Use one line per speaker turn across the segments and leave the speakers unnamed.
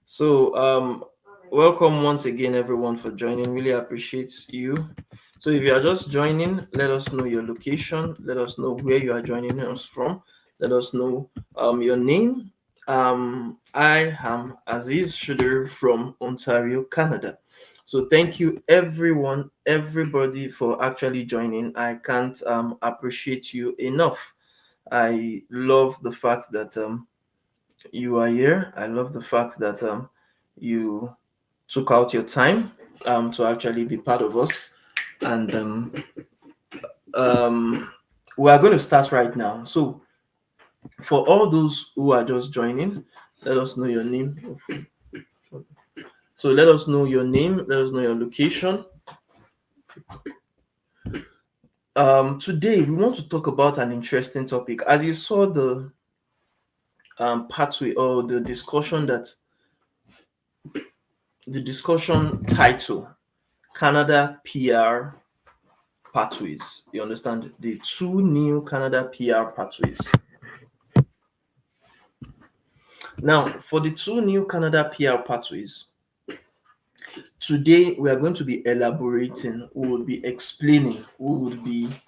So, welcome once again, everyone, for joining. Really appreciate you. So, if you are just joining, let us know your location. Let us know where you are joining us from. Let us know your name. I am Aziz Shudur from Ontario, Canada. So, thank you, everyone, everybody, for actually joining. I can't appreciate you enough. I love the fact that you are here. I love the fact that you took out your time to actually be part of us. And um, we are going to start right now. So, for all those who are just joining, let us know your name. So, let us know your name, let us know your location. Today, we want to talk about an interesting topic. As you saw the pathway or the discussion title, Canada PR pathways. You understand? The two new Canada PR pathways. Now, for the two new Canada PR pathways, today we are going to be elaborating, we will be explaining, we will be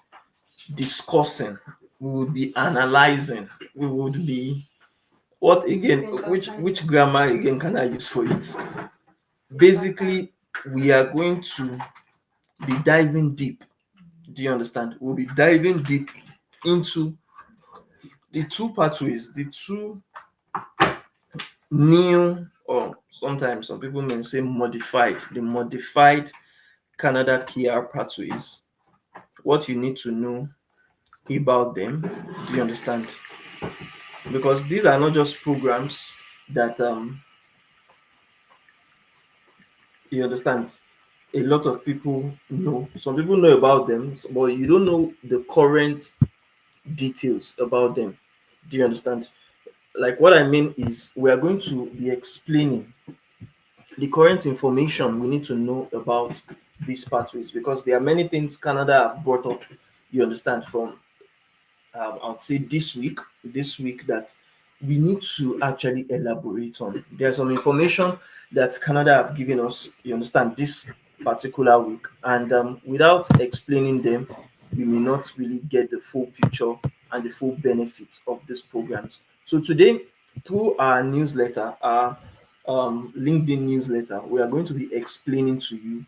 discussing, we will be analyzing, we would be what again? Which grammar again can I use for it? Basically, we are going to be diving deep. Do you understand? We'll be diving deep into the two pathways, the two new, or sometimes some people may say modified, the modified Canada PR pathways. What you need to know about them. Do you understand? Because these are not just programs that you understand. A lot of people know. Some people know about them, but you don't know the current details about them. Do you understand? Like what I mean is, we are going to be explaining the current information we need to know about these pathways because there are many things Canada have brought up. You understand from I'd say this week that we need to actually elaborate on. There's some information that Canada have given us. You understand this particular week, and without explaining them, we may not really get the full picture and the full benefits of these programs. So today, through our newsletter, our LinkedIn newsletter, we are going to be explaining to you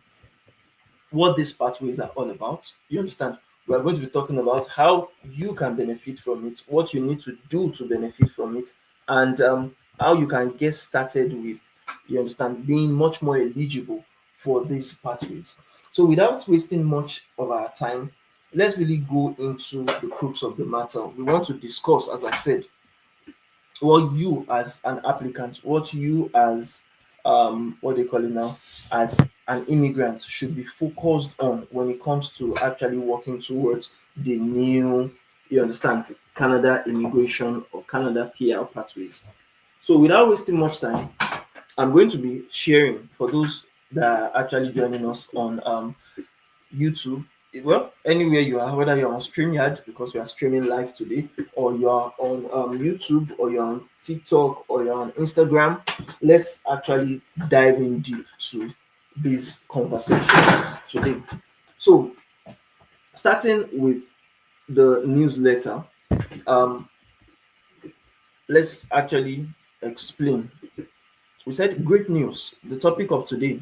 what these pathways are all about. You understand? We are going to be talking about how you can benefit from it, what you need to do to benefit from it, and how you can get started with, you understand, being much more eligible for these pathways. So, without wasting much of our time, let's really go into the crux of the matter. We want to discuss, as I said, what you as an applicant, what you as what they call it now, as an immigrant should be focused on when it comes to actually working towards the new, you understand, Canada immigration or Canada PR pathways. So without wasting much time, I'm going to be sharing for those that are actually joining us on YouTube. Well, anywhere you are, whether you're on StreamYard because we are streaming live today, or you're on YouTube, or you're on TikTok, or you're on Instagram, let's actually dive in deep to this conversation today. So, starting with the newsletter, um, let's actually explain. We said great news. The topic of today,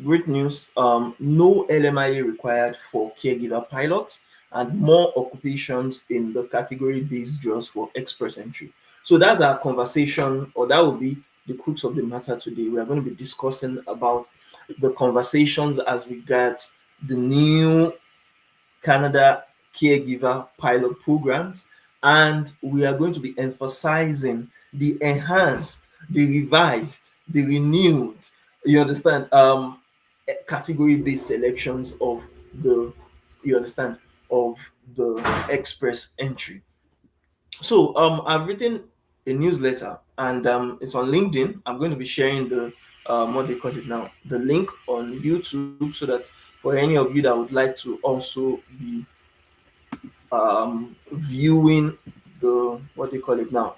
great news. No LMIA required for caregiver pilots and more occupations in the category-based draws for express entry. So that's our conversation, or that will be the crux of the matter today. We are going to be discussing about the conversations as regards the new Canada caregiver pilot programs, and we are going to be emphasizing the enhanced, the revised, the renewed, you understand, category-based selections of the, you understand, of the express entry. So I've written a newsletter, and it's on LinkedIn. I'm going to be sharing the what they call it now, the link on YouTube, so that for any of you that would like to also be viewing the what they call it now,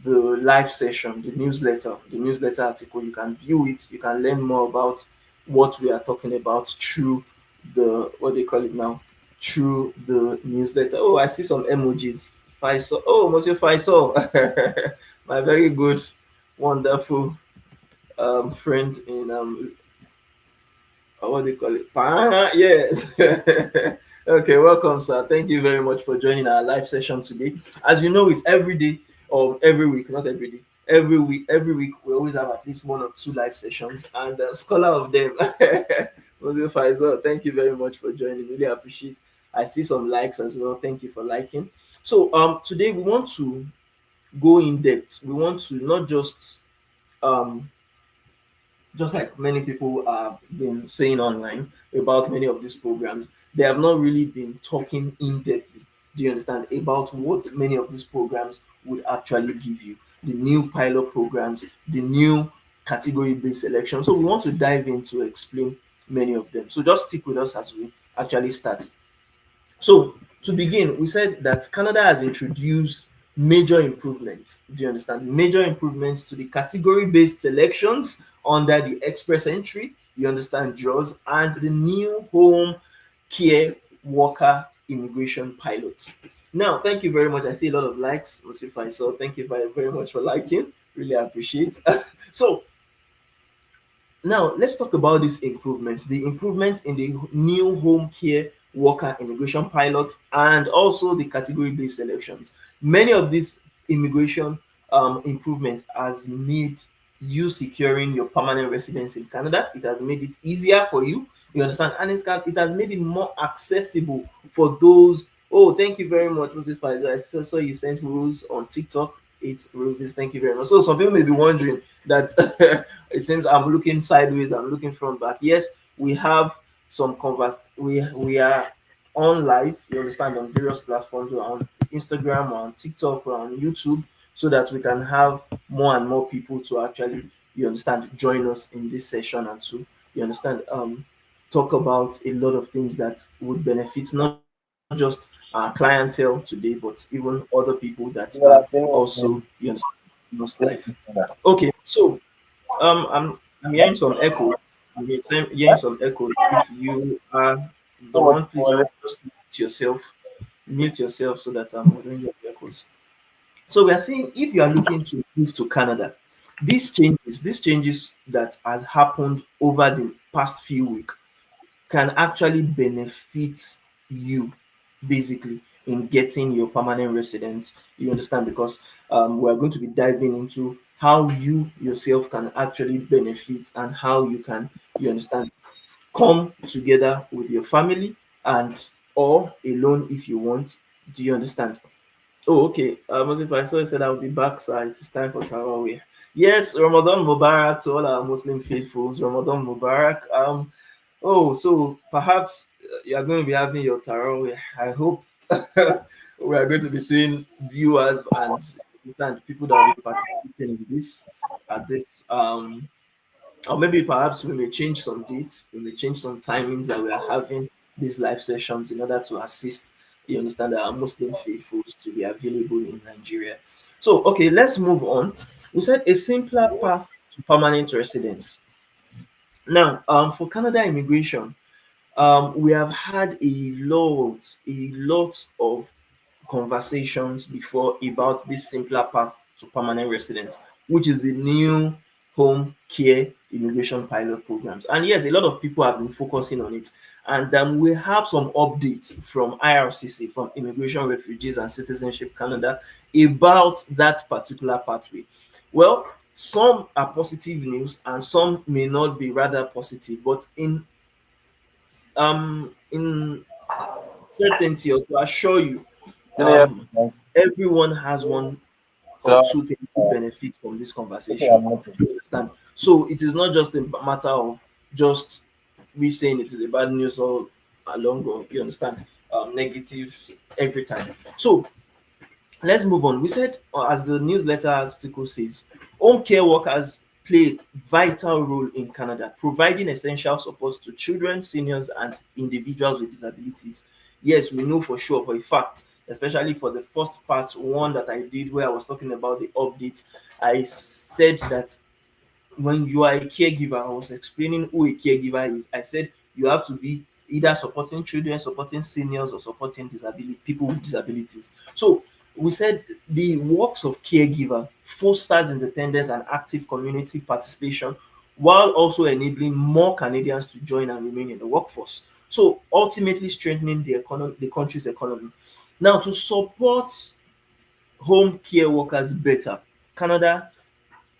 the live session, the newsletter article. You can view it. You can learn more about what we are talking about through the what they call it now, through the newsletter. Oh, I see some emojis. Faisal. Oh, Monsieur Faisal, my very good, wonderful friend in what do you call it? Yes. Okay, welcome, sir. Thank you very much for joining our live session today. As you know, it's every day or every week, not every day. Every week we always have at least one or two live sessions, and scholar of them, Moses Faisal. Thank you very much for joining. Really appreciate. I see some likes as well. Thank you for liking. So today we want to go in depth. We want to not um just like many people have been saying online about many of these programs, they have not really been talking in depthly. Do you understand about what many of these programs would actually give you? The new pilot programs, the new category based selection. So we want to dive in to explain many of them. So just stick with us as we actually start. So to begin, we said that Canada has introduced major improvements. Do you understand? Major improvements to the category-based selections under the express entry. You understand, JAWS, and the new home care worker immigration pilot. Now, thank you very much. I see a lot of likes, Monsieur Faisal. Thank you very much for liking. Really appreciate. So now, let's talk about these improvements. The improvements in the new home care worker immigration pilot and also the category based selections. Many of these immigration improvements has made you securing your permanent residence in Canada. It has made it easier for you. You understand? And it has made it more accessible for those. Oh, thank you very much, Moses Faisal. I saw you sent rules on TikTok. It's roses. Thank you very much. So some people may be wondering that it seems I'm looking sideways, I'm looking front back. Yes, we have some converse. We are on live, you understand, on various platforms. We're on Instagram, we're on TikTok, we're on YouTube, so that we can have more and more people to actually, you understand, join us in this session and to, you understand, talk about a lot of things that would benefit not just our clientele today, but even other people that are
Well, I think
also, you understand, in us life. Okay, so I'm hearing some echoes. I'm hearing some echoes. If you are the
so much
one, please
for
just mute yourself so that we don't hear the echoes. So we are saying if you are looking to move to Canada, these changes that has happened over the past few weeks can actually benefit you basically in getting your permanent residence. You understand? Because we are going to be diving into how you yourself can actually benefit and how you can, you understand, come together with your family and or alone if you want. Do you understand? Oh, okay. If I saw you said I will be back, so it is time for Tarawih. Yes, Ramadan Mubarak to all our Muslim faithfuls. Ramadan Mubarak. Oh, so perhaps you are going to be having your Tarawih. I hope we are going to be seeing viewers and understand people that will be participating in this at this or maybe perhaps we may change some dates, we may change some timings that we are having these live sessions in order to assist, you understand, our Muslim faithfuls to be available in Nigeria. So, okay, let's move on. We said a simpler path to permanent residence. Now, for Canada immigration, we have had a lot of conversations before about this simpler path to permanent residence, which is the new home care immigration pilot programs. And yes, a lot of people have been focusing on it. And we have some updates from IRCC, from Immigration, Refugees and Citizenship Canada, about that particular pathway. Well, some are positive news and some may not be rather positive, but in certainty or to assure you,
Junior.
um, everyone has one or
So,
two things to benefit from this
okay,
conversation.
I'm looking.
You understand? So it is not just a matter of just we saying it is a bad news all along, or you understand, negatives every time. So let's move on. We said, as the newsletter article says, home care workers play vital role in Canada, providing essential support to children, seniors, and individuals with disabilities. Yes, we know for sure, for a fact, especially for the first part one that I did where I was talking about the update. I said that when you are a caregiver, I was explaining who a caregiver is. I said you have to be either supporting children, supporting seniors, or supporting disability people with disabilities. So we said the works of caregiver fosters independence and active community participation while also enabling more Canadians to join and remain in the workforce. So ultimately strengthening the country's economy. Now, to support home care workers better, Canada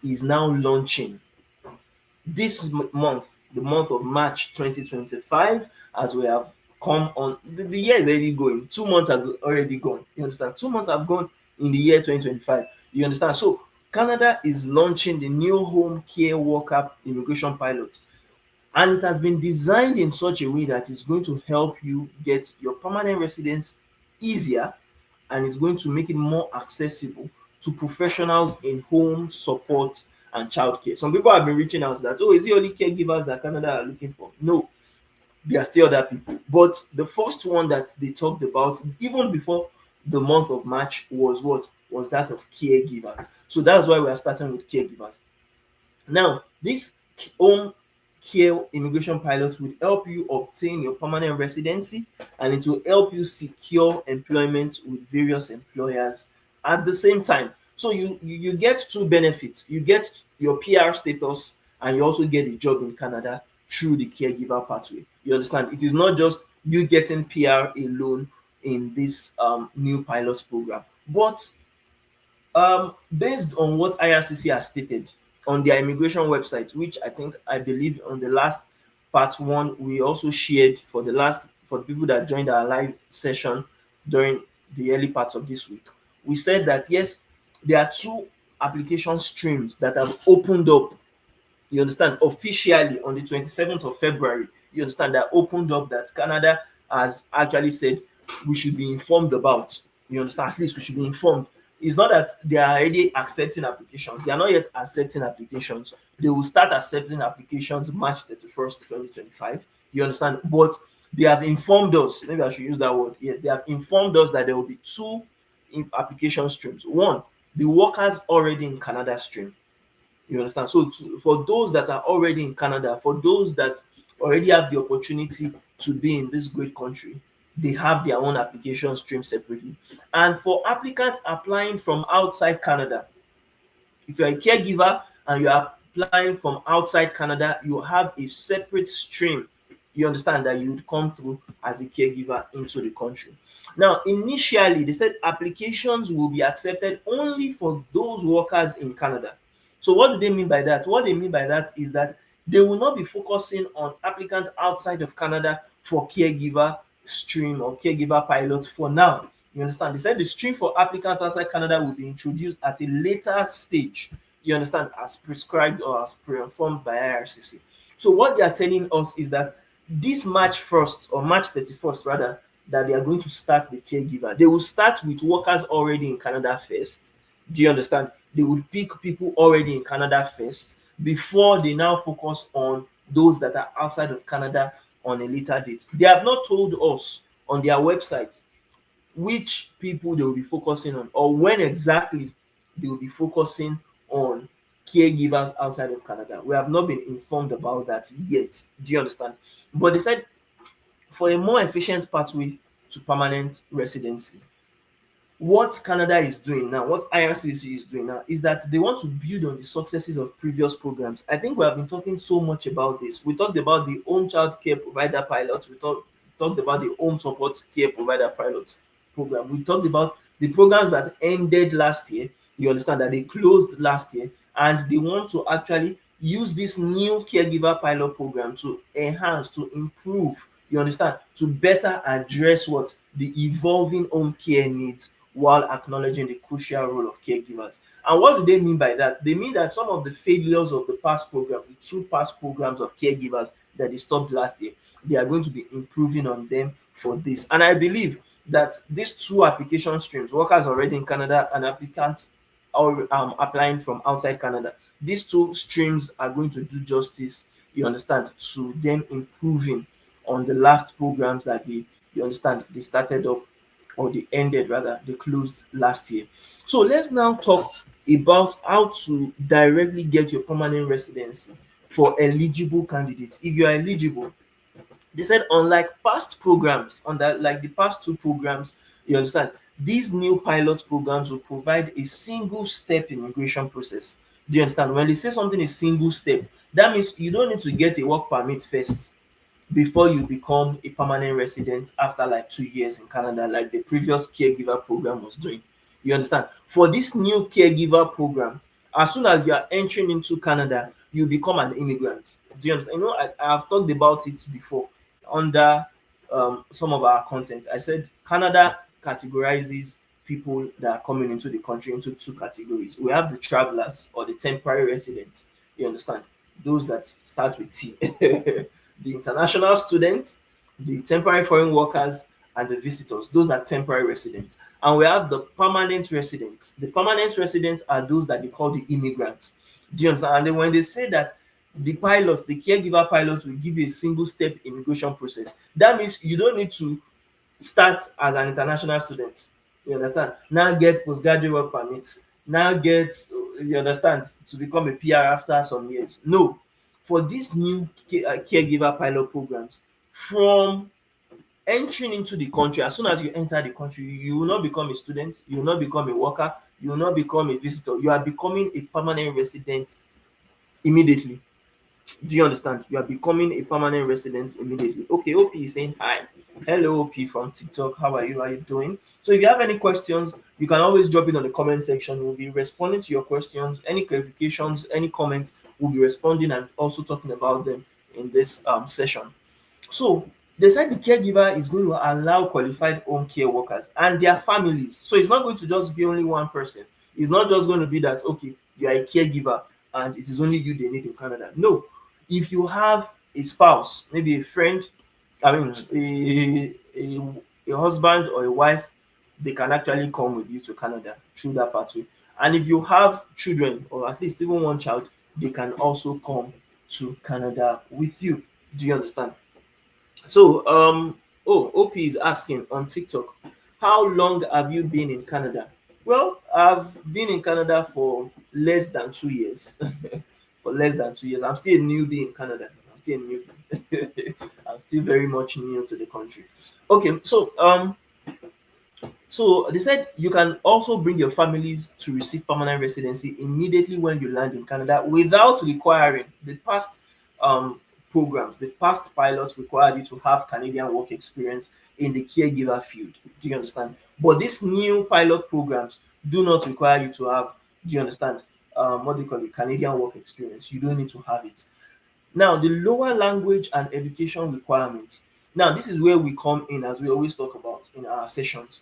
is now launching this month, the month of March 2025, as we have come on, the year is already going. 2 months has already gone. You understand? 2 months have gone in the year 2025. You understand? So Canada is launching the new home care worker immigration pilot, and it has been designed in such a way that it's going to help you get your permanent residence easier, and it's going to make it more accessible to professionals in home support and childcare. Some people have been reaching out that, oh, is it only caregivers that Canada are looking for? No, there are still other people. But the first one that they talked about, even before the month of March, was what? Was that of caregivers. So that's why we are starting with caregivers. Now, this home care immigration pilot will help you obtain your permanent residency, and it will help you secure employment with various employers at the same time. So you get two benefits. You get your PR status, and you also get a job in Canada through the caregiver pathway. You understand? It is not just you getting PR alone in this new pilot program, but based on what IRCC has stated on their immigration website, which I believe on the last part one we also shared for the people that joined our live session during the early parts of this week, we said that yes, there are two application streams that have opened up, you understand, officially on the 27th of February. You understand, that opened up, that Canada has actually said we should be informed about. You understand, at least we should be informed. It's not that they are already accepting applications. They are not yet accepting applications. They will start accepting applications March 31st, 2025. You understand? But they have informed us, maybe I should use that word. Yes, they have informed us that there will be two application streams. One, the workers already in Canada stream. You understand? So for those that are already in Canada, for those that already have the opportunity to be in this great country, they have their own application stream separately. And for applicants applying from outside Canada, if you're a caregiver and you're applying from outside Canada, you have a separate stream. You understand, that you would come through as a caregiver into the country. Now, initially, they said applications will be accepted only for those workers in Canada. So, what do they mean by that? What they mean by that is that they will not be focusing on applicants outside of Canada for caregiver stream or caregiver pilots for now. You understand? They said the stream for applicants outside Canada will be introduced at a later stage. You understand? As prescribed or as pre-informed by IRCC. So what they are telling us is that this March 1st or March 31st rather, that they are going to start the caregiver. They will start with workers already in Canada first. Do you understand? They will pick people already in Canada first before they now focus on those that are outside of Canada on a later date. They have not told us on their website which people they will be focusing on or when exactly they will be focusing on caregivers outside of Canada. We have not been informed about that yet. Do you understand? But they said for a more efficient pathway to permanent residency, what Canada is doing now, what IRCC is doing now, is that they want to build on the successes of previous programs. I think we have been talking so much about this. We talked about the home child care provider pilot. We talked about the home support care provider pilot program. We talked about the programs that ended last year. You understand that they closed last year, and they want to actually use this new caregiver pilot program to enhance, to improve, you understand, to better address what the evolving home care needs while acknowledging the crucial role of caregivers. And what do they mean by that? They mean that some of the failures of the past programs, the two past programs of caregivers that they stopped last year, they are going to be improving on them for this. And I believe that these two application streams, workers already in Canada and applicants or applying from outside Canada, these two streams are going to do justice, you understand, to them improving on the last programs that they, you understand, they started up or they ended rather, they closed last year. So let's now talk about how to directly get your permanent residency for eligible candidates. If you are eligible, they said unlike past programs, like the past two programs, you understand, these new pilot programs will provide a single step immigration process. Do you understand? When they say something is single step, that means you don't need to get a work permit first before you become a permanent resident after like 2 years in Canada, like the previous caregiver program was doing. You understand? For this new caregiver program, as soon as you are entering into Canada, you become an immigrant. Do you understand? I've talked about it before under some of our content. I said Canada categorizes people that are coming into the country into two categories. We have the travelers or the temporary residents. You understand? Those that start with T. The international students, the temporary foreign workers, and the visitors. Those are temporary residents. And we have the permanent residents. The permanent residents are those that they call the immigrants. Do you understand? And then when they say that the pilot, the caregiver pilot, will give you a single step immigration process, that means you don't need to start as an international student. You understand? Now get postgraduate work permits. Now get, you understand, to become a PR after some years. No, for these new caregiver pilot programs, from entering into the country, as soon as you enter the country, you will not become a student, you will not become a worker, you will not become a visitor. You are becoming a permanent resident immediately. Do you understand? You are becoming a permanent resident immediately. Okay, OP is saying hi. Hello, OP from TikTok. How are you? How are you doing? So if you have any questions, you can always drop it on the comment section. We'll be responding to your questions, any clarifications, any comments. We'll be responding and also talking about them in this session. So they said the caregiver is going to allow qualified home care workers and their families. So it's not going to just be only one person. It's not just going to be that, okay, you are a caregiver and it is only you they need in Canada. No, if you have a spouse, maybe a friend, I mean, a husband or a wife, they can actually come with you to Canada through that pathway. And if you have children, or at least even one child, they can also come to Canada with you. Do you understand? So, OP is asking on TikTok, how long have you been in Canada? Well, I've been in Canada for less than 2 years. For less than 2 years. I'm still a newbie in Canada. I'm still a newbie. I'm still very much new to the country. Okay, so they said you can also bring your families to receive permanent residency immediately when you land in Canada without requiring the past programs. The past pilots required you to have Canadian work experience in the caregiver field. Do you understand? But these new pilot programs do not require you to have. Do you understand? What do you call it? Canadian work experience. You don't need to have it. Now, the lower language and education requirements. Now, this is where we come in, as we always talk about in our sessions.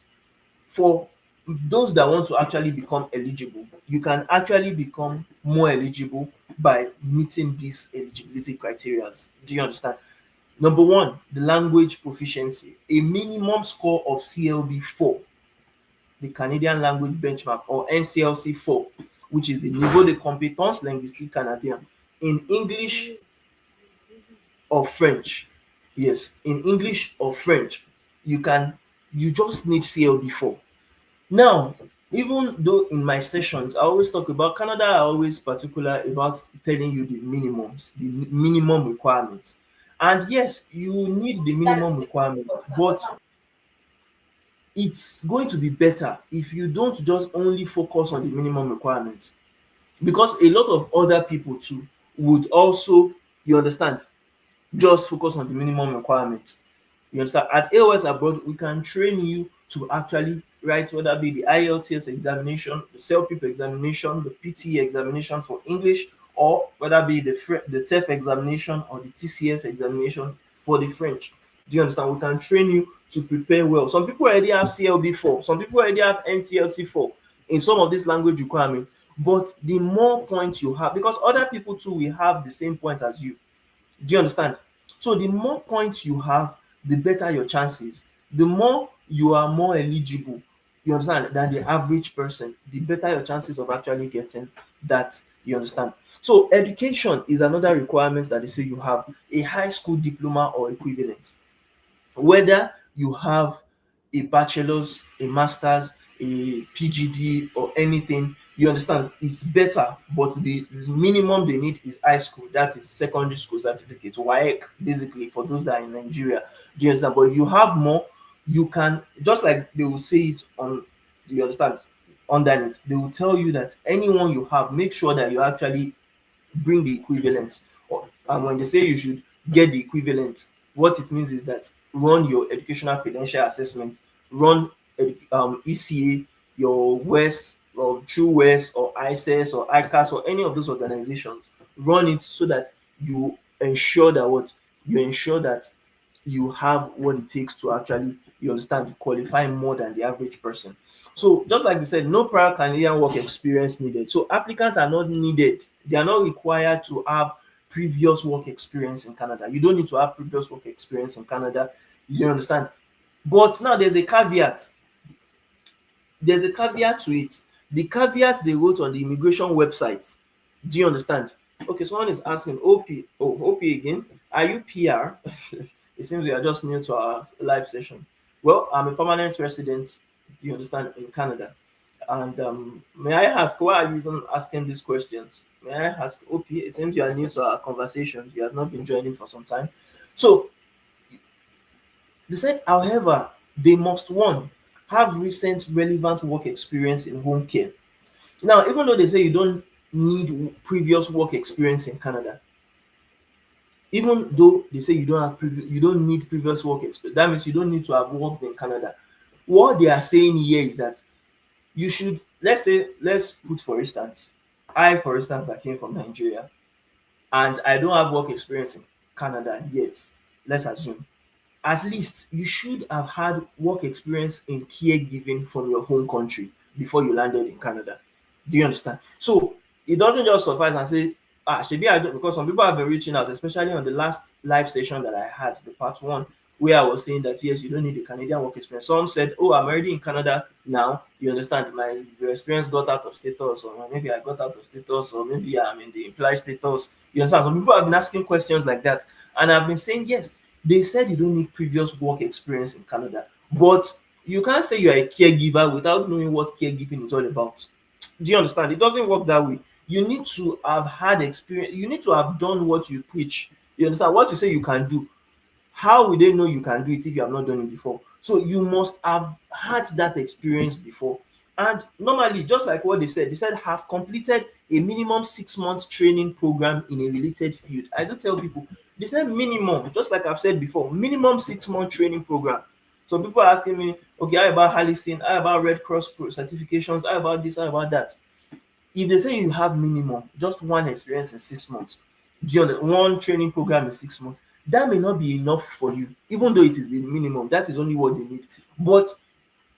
For those that want to actually become eligible, you can actually become more eligible by meeting these eligibility criteria. Do you understand? Number one, the language proficiency, a minimum score of CLB 4, the Canadian Language Benchmark, or NCLC 4, which is the Niveau de Compétence Linguistique Canadien, in English or French. Yes, in English or French, you just need CLB 4. Now, even though in my sessions I always talk about Canada, I always particular about telling you the minimums, the minimum requirements. And yes, you need the minimum requirement, but it's going to be better if you don't just only focus on the minimum requirements, because a lot of other people too would also, you understand, just focus on the minimum requirements. You understand? At A.O.S abroad, we can train you to actually write, whether it be the IELTS examination, the self-pip examination, the PTE examination for English, or whether it be the TEF examination or the TCF examination for the French. Do you understand? We can train you to prepare well. Some people already have CLB 4, some people already have NCLC 4 in some of these language requirements. But the more points you have, because other people too will have the same point as you. Do you understand? So the more points you have, the better your chances. The more you are more eligible, you understand, than the average person, the better your chances of actually getting that. You understand? So education is another requirement that they say you have a high school diploma or equivalent. Whether you have a bachelor's, a master's, a PGD, or anything. You understand? It's better, but the minimum they need is high school. That is secondary school certificate, WAEC, basically for those that are in Nigeria. Do you understand? But if you have more, you can, just like they will say it on. Do you understand? Underneath, they will tell you that anyone you have, make sure that you actually bring the equivalent. And when they say you should get the equivalent, what it means is that run your educational credential assessment, run ECA, your WES or True WES or ICES or ICAS or any of those organizations. Run it so that you ensure that you have what it takes to actually, you understand, qualify more than the average person. So just like we said, no prior Canadian work experience needed. So applicants are not needed. They are not required to have previous work experience in Canada. You don't need to have previous work experience in Canada. You understand? But now there's a caveat. There's a caveat to it. The caveat they wrote on the immigration website. Do you understand? Okay, someone is asking, OP, OP again. Are you PR? It seems we are just new to our live session. Well, I'm a permanent resident, you understand, in Canada. And may I ask, why are you even asking these questions? May I ask, OP, it seems you are new to our conversations. You have not been joining for some time. So they said, however, they must, one, have recent relevant work experience in home care. Now, even though they say you don't need previous work experience in Canada, even though they say you don't need previous work experience, that means you don't need to have worked in Canada. What they are saying here is that you should, let's put for instance, for instance, that came from Nigeria and I don't have work experience in Canada yet. Let's assume at least you should have had work experience in caregiving from your home country before you landed in Canada. Do you understand? So it doesn't just suffice and say, maybe I don't, because some people have been reaching out, especially on the last live session that I had, the part one, where I was saying that yes, you don't need a Canadian work experience. Some said, oh, I'm already in Canada now. You understand? My experience got out of status, or maybe I got out of status, or maybe I'm in the implied status. You understand? Some people have been asking questions like that. And I've been saying, yes, they said you don't need previous work experience in Canada, but you can't say you're a caregiver without knowing what caregiving is all about. Do you understand? It doesn't work that way. You need to have had experience. You need to have done what you preach. You understand? What you say you can do. How will they know you can do it if you have not done it before? So you must have had that experience before. And normally, just like what they said have completed a minimum 6 month training program in a related field. I do tell people, they said minimum, just like I've said before, minimum 6 month training program. So people are asking me, okay, how about Harlison? How about Red Cross certifications? How about this? How about that? If they say you have minimum, just one experience in 6 months, one training program in 6 months, that may not be enough for you, even though it is the minimum. That is only what they need. But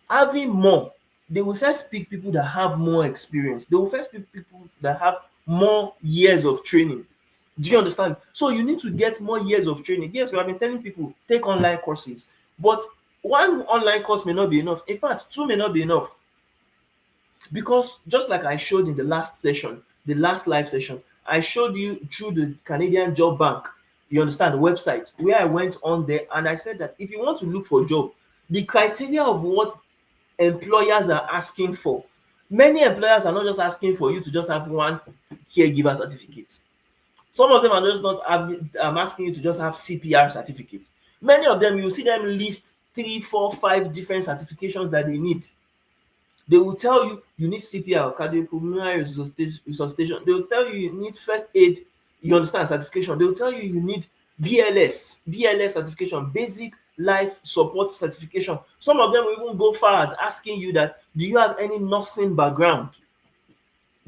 having more, they will first pick people that have more experience. They will first pick people that have more years of training. Do you understand? So you need to get more years of training. Yes, we have been telling people take online courses, but one online course may not be enough. In fact, two may not be enough. Because just like I showed in the last session, the last live session, I showed you through the Canadian Job Bank, you understand, the website, where I went on there and I said that if you want to look for a job, the criteria of what employers are asking for, many employers are not just asking for you to just have one caregiver certificate. Some of them are just not asking you to just have CPR certificate. Many of them, you see them list 3, 4, 5 different certifications that they need. They will tell you you need CPR, cardiopulmonary resuscitation. They will tell you you need first aid, you understand, certification. They will tell you you need BLS certification, basic life support certification. Some of them will even go far as asking you that, do you have any nursing background?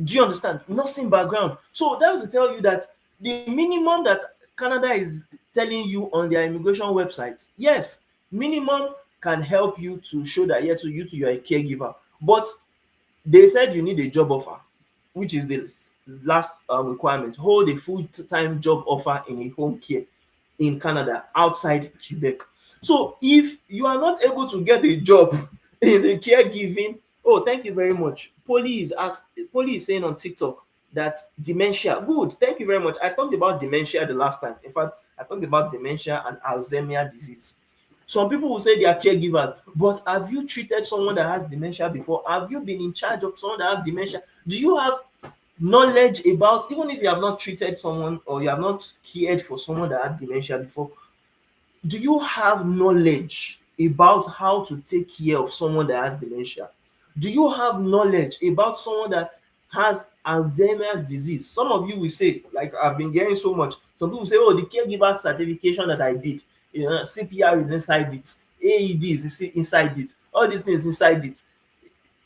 Do you understand? Nursing background. So that was to tell you that the minimum that Canada is telling you on their immigration website, yes, minimum can help you to show that yes, you are a caregiver. But they said you need a job offer, which is the last requirement. Hold a full-time job offer in a home care in Canada outside Quebec. So if you are not able to get a job in the caregiving, oh, thank you very much. Polly is saying on TikTok that dementia. Good, thank you very much. I talked about dementia the last time. In fact, I talked about dementia and Alzheimer's disease. Some people will say they are caregivers, but have you treated someone that has dementia before? Have you been in charge of someone that has dementia? Do you have knowledge about, even if you have not treated someone or you have not cared for someone that had dementia before, do you have knowledge about how to take care of someone that has dementia? Do you have knowledge about someone that has Alzheimer's disease? Some of you will say, like I've been hearing so much, some people say, oh, the caregiver certification that I did, CPR is inside it, AED is inside it, all these things inside it.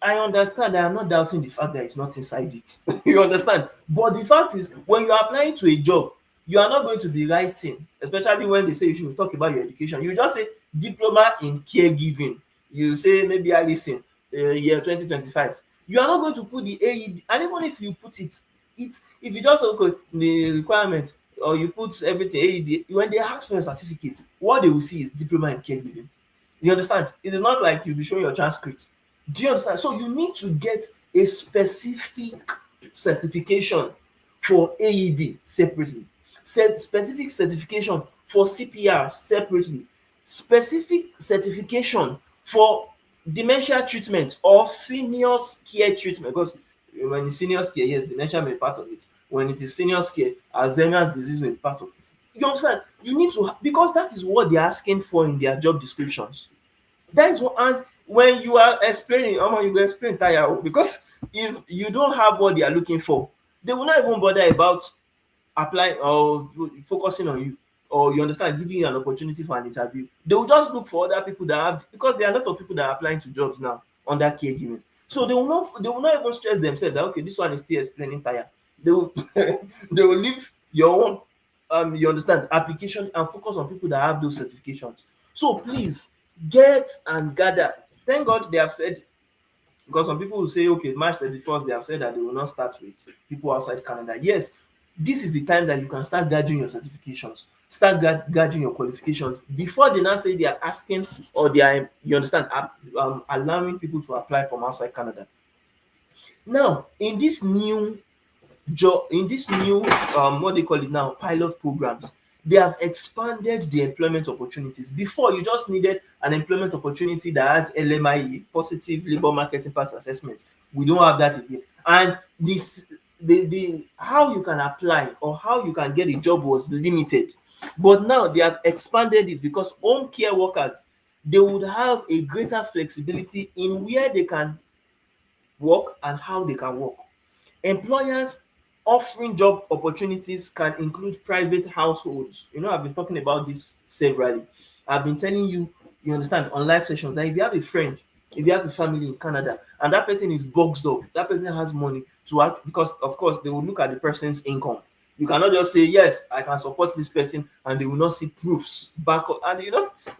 I understand. I am not doubting the fact that it's not inside it. You understand? But the fact is, when you are applying to a job, you are not going to be writing, especially when they say you should talk about your education. You just say diploma in caregiving. You say maybe Alison, year 2025. You are not going to put the AED, and even if you put it, if you just okay the requirement or you put everything AED, when they ask for a certificate, what they will see is diploma in caregiving. You understand? It is not like you'll be showing your transcripts. Do you understand? So you need to get a specific certification for AED separately, specific certification for CPR separately, specific certification for dementia treatment or seniors care treatment. Because when it's seniors care, yes, dementia may be part of it. When it is seniors care, Alzheimer's disease may be part of it. You understand? You need to, because that is what they're asking for in their job descriptions. That is what, and when you are explaining, you go explain tire, because if you don't have what they are looking for, they will not even bother about applying or focusing on you, or you understand, giving you an opportunity for an interview. They will just look for other people that have, because there are a lot of people that are applying to jobs now under caregiving. So they will not even stress themselves that okay, this one is still explaining tire. They will they will leave your own you understand application and focus on people that have those certifications. So please get and gather. Thank God they have said, because some people will say, okay, March 31st, they have said that they will not start with people outside Canada. Yes, this is the time that you can start gathering your certifications, start gathering your qualifications before they now say they are asking or they are, you understand, allowing people to apply from outside Canada. Now, in this new what they call it now, pilot programs, they have expanded the employment opportunities. Before, you just needed an employment opportunity that has LMIE, positive labor market impact assessment. We don't have that again. And this the how you can apply or how you can get a job was limited, but now they have expanded it because home care workers, they would have a greater flexibility in where they can work and how they can work. Employers offering job opportunities can include private households. I've been talking about this severally. I've been telling you, you understand, on live sessions that if you have a friend, if you have a family in Canada and that person is boxed up, that person has money to act, because of course they will look at the person's income. You cannot just say, yes, I can support this person, and they will not see proofs back up. And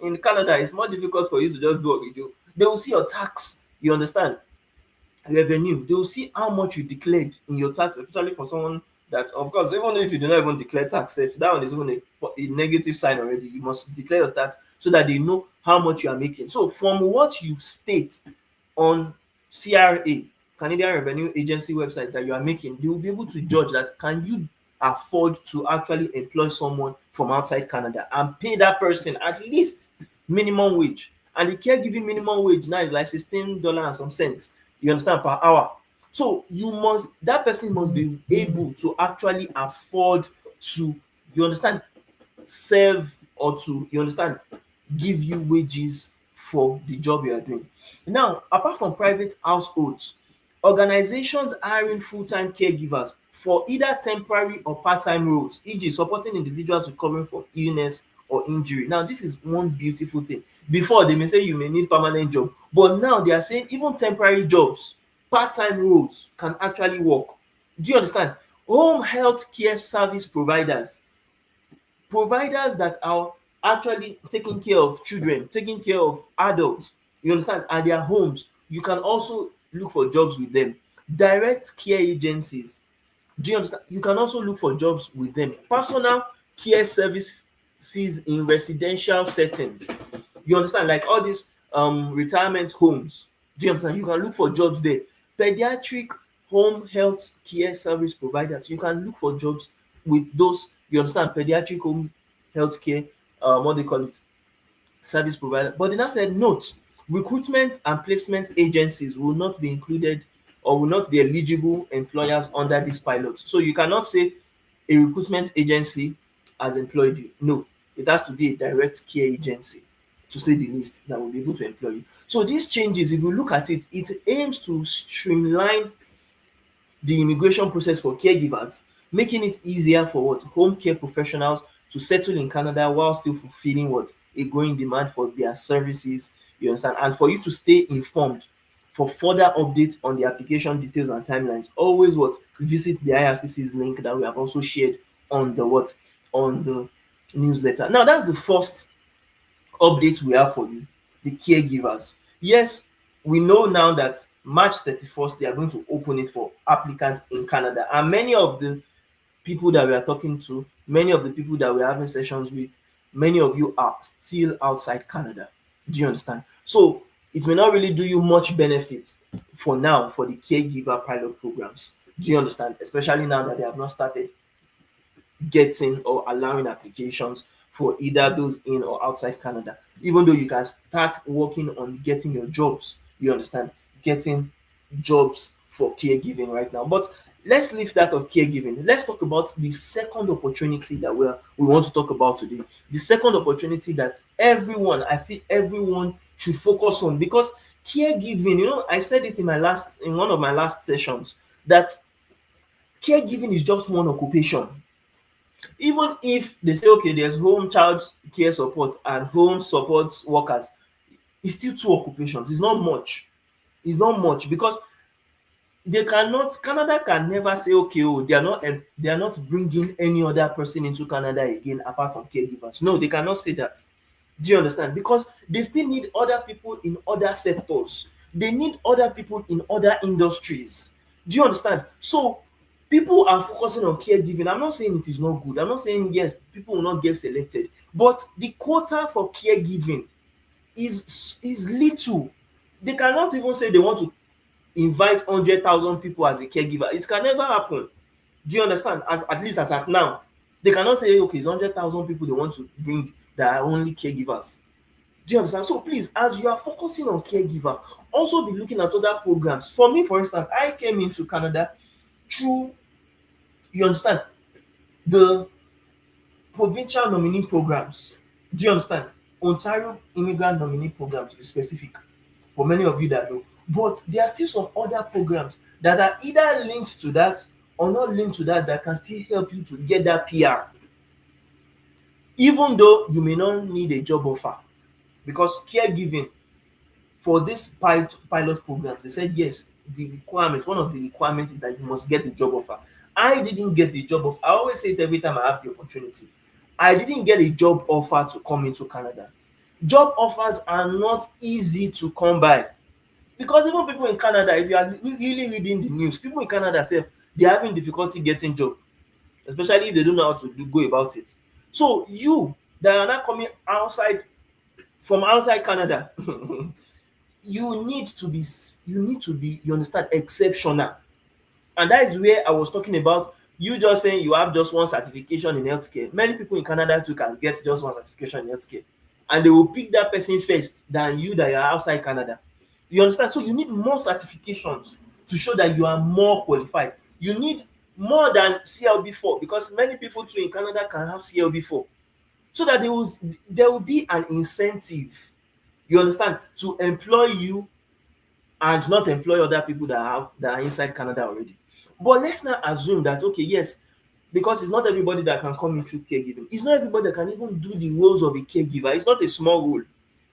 in Canada, it's more difficult for you to just do what you do. They will see your tax, you understand, revenue. They will see how much you declared in your tax, especially for someone that, of course, even if you do not even declare tax, if that one is even a negative sign already, you must declare your tax so that they know how much you are making. So from what you state on CRA, Canadian Revenue Agency website, that you are making, they will be able to judge that can you afford to actually employ someone from outside Canada and pay that person at least minimum wage. And the caregiving minimum wage now is like $16 and some cents, you understand, per hour. So that person must be able to actually afford to, you understand, serve, or to, you understand, give you wages for the job you are doing. Now, apart from private households, organizations hiring full-time caregivers for either temporary or part-time roles, e.g., supporting individuals recovering from illness or injury. Now, this is one beautiful thing. Before, they may say you may need permanent job, but now they are saying even temporary jobs, part-time roles can actually work. Do you understand? Home health care service providers that are actually taking care of children, taking care of adults, you understand, at their homes. You can also look for jobs with them. Direct care agencies, do you understand? You can also look for jobs with them. Personal care services in residential settings, you understand, like all these retirement homes. Do you understand? You can look for jobs there. Pediatric home health care service providers, you can look for jobs with those, you understand, pediatric home health care, what they call it, service provider. But they now said, note, recruitment and placement agencies will not be included or will not be eligible employers under this pilot. So you cannot say a recruitment agency has employed you. No, it has to be a direct care agency, to say the least, that will be able to employ you. So these changes, if you look at it, it aims to streamline the immigration process for caregivers, making it easier for what home care professionals to settle in Canada while still fulfilling what a growing demand for their services. You understand? And for you to stay informed for further updates on the application details and timelines, always what visit the IRCC's link that we have also shared on the what on the newsletter. Now that's the first updates we have for you, the caregivers. Yes, we know now that March 31st, they are going to open it for applicants in Canada. And many of the people that we are talking to, many of the people that we're having sessions with, many of you are still outside Canada. Do you understand? So it may not really do you much benefits for now for the caregiver pilot programs. Do you understand? Especially now that they have not started getting or allowing applications for either those in or outside Canada. Even though you can start working on getting your jobs, you understand, getting jobs for caregiving right now. But let's leave that of caregiving. Let's talk about the second opportunity that we want to talk about today. The second opportunity that everyone, I feel everyone should focus on, because caregiving, I said it in one of my last sessions, that caregiving is just one occupation. Even if they say, okay, there's home child care support and home support workers, it's still two occupations. It's not much. It's not much, because Canada can never say, okay, oh, they are not bringing any other person into Canada again apart from caregivers. No, they cannot say that. Do you understand? Because they still need other people in other sectors. They need other people in other industries. Do you understand? So people are focusing on caregiving. I'm not saying it is not good. I'm not saying yes, people will not get selected. But the quota for caregiving is little. They cannot even say they want to invite 100,000 people as a caregiver. It can never happen. Do you understand? At least as at now, they cannot say, okay, it's 100,000 people they want to bring that are only caregivers. Do you understand? So please, as you are focusing on caregiver, also be looking at other programs. For me, for instance, I came into Canada through, you understand, the provincial nominee programs. Do you understand? Ontario immigrant nominee program, to be specific, for many of you that know. But there are still some other programs that are either linked to that or not linked to that can still help you to get that PR. Even though you may not need a job offer, because caregiving for this pilot programs, they said yes, one of the requirements is that you must get a job offer. I didn't get the job offer. I always say it every time I have the opportunity. I didn't get a job offer to come into Canada. Job offers are not easy to come by, because even people in Canada, if you are really reading the news, people in Canada say they're having difficulty getting job, especially if they don't know how to go about it. So you that are not coming from outside Canada, you need to be, you understand, exceptional. And that is where I was talking about you just saying you have just one certification in healthcare. Many people in Canada too can get just one certification in healthcare, and they will pick that person first than you that are outside Canada. You understand? So you need more certifications to show that you are more qualified. You need more than CLB4, because many people too in Canada can have CLB4, so that there will be an incentive, you understand, to employ you and not employ other people that are inside Canada already. But let's not assume that, okay, yes, because it's not everybody that can come in through caregiving. It's not everybody that can even do the roles of a caregiver. It's not a small role,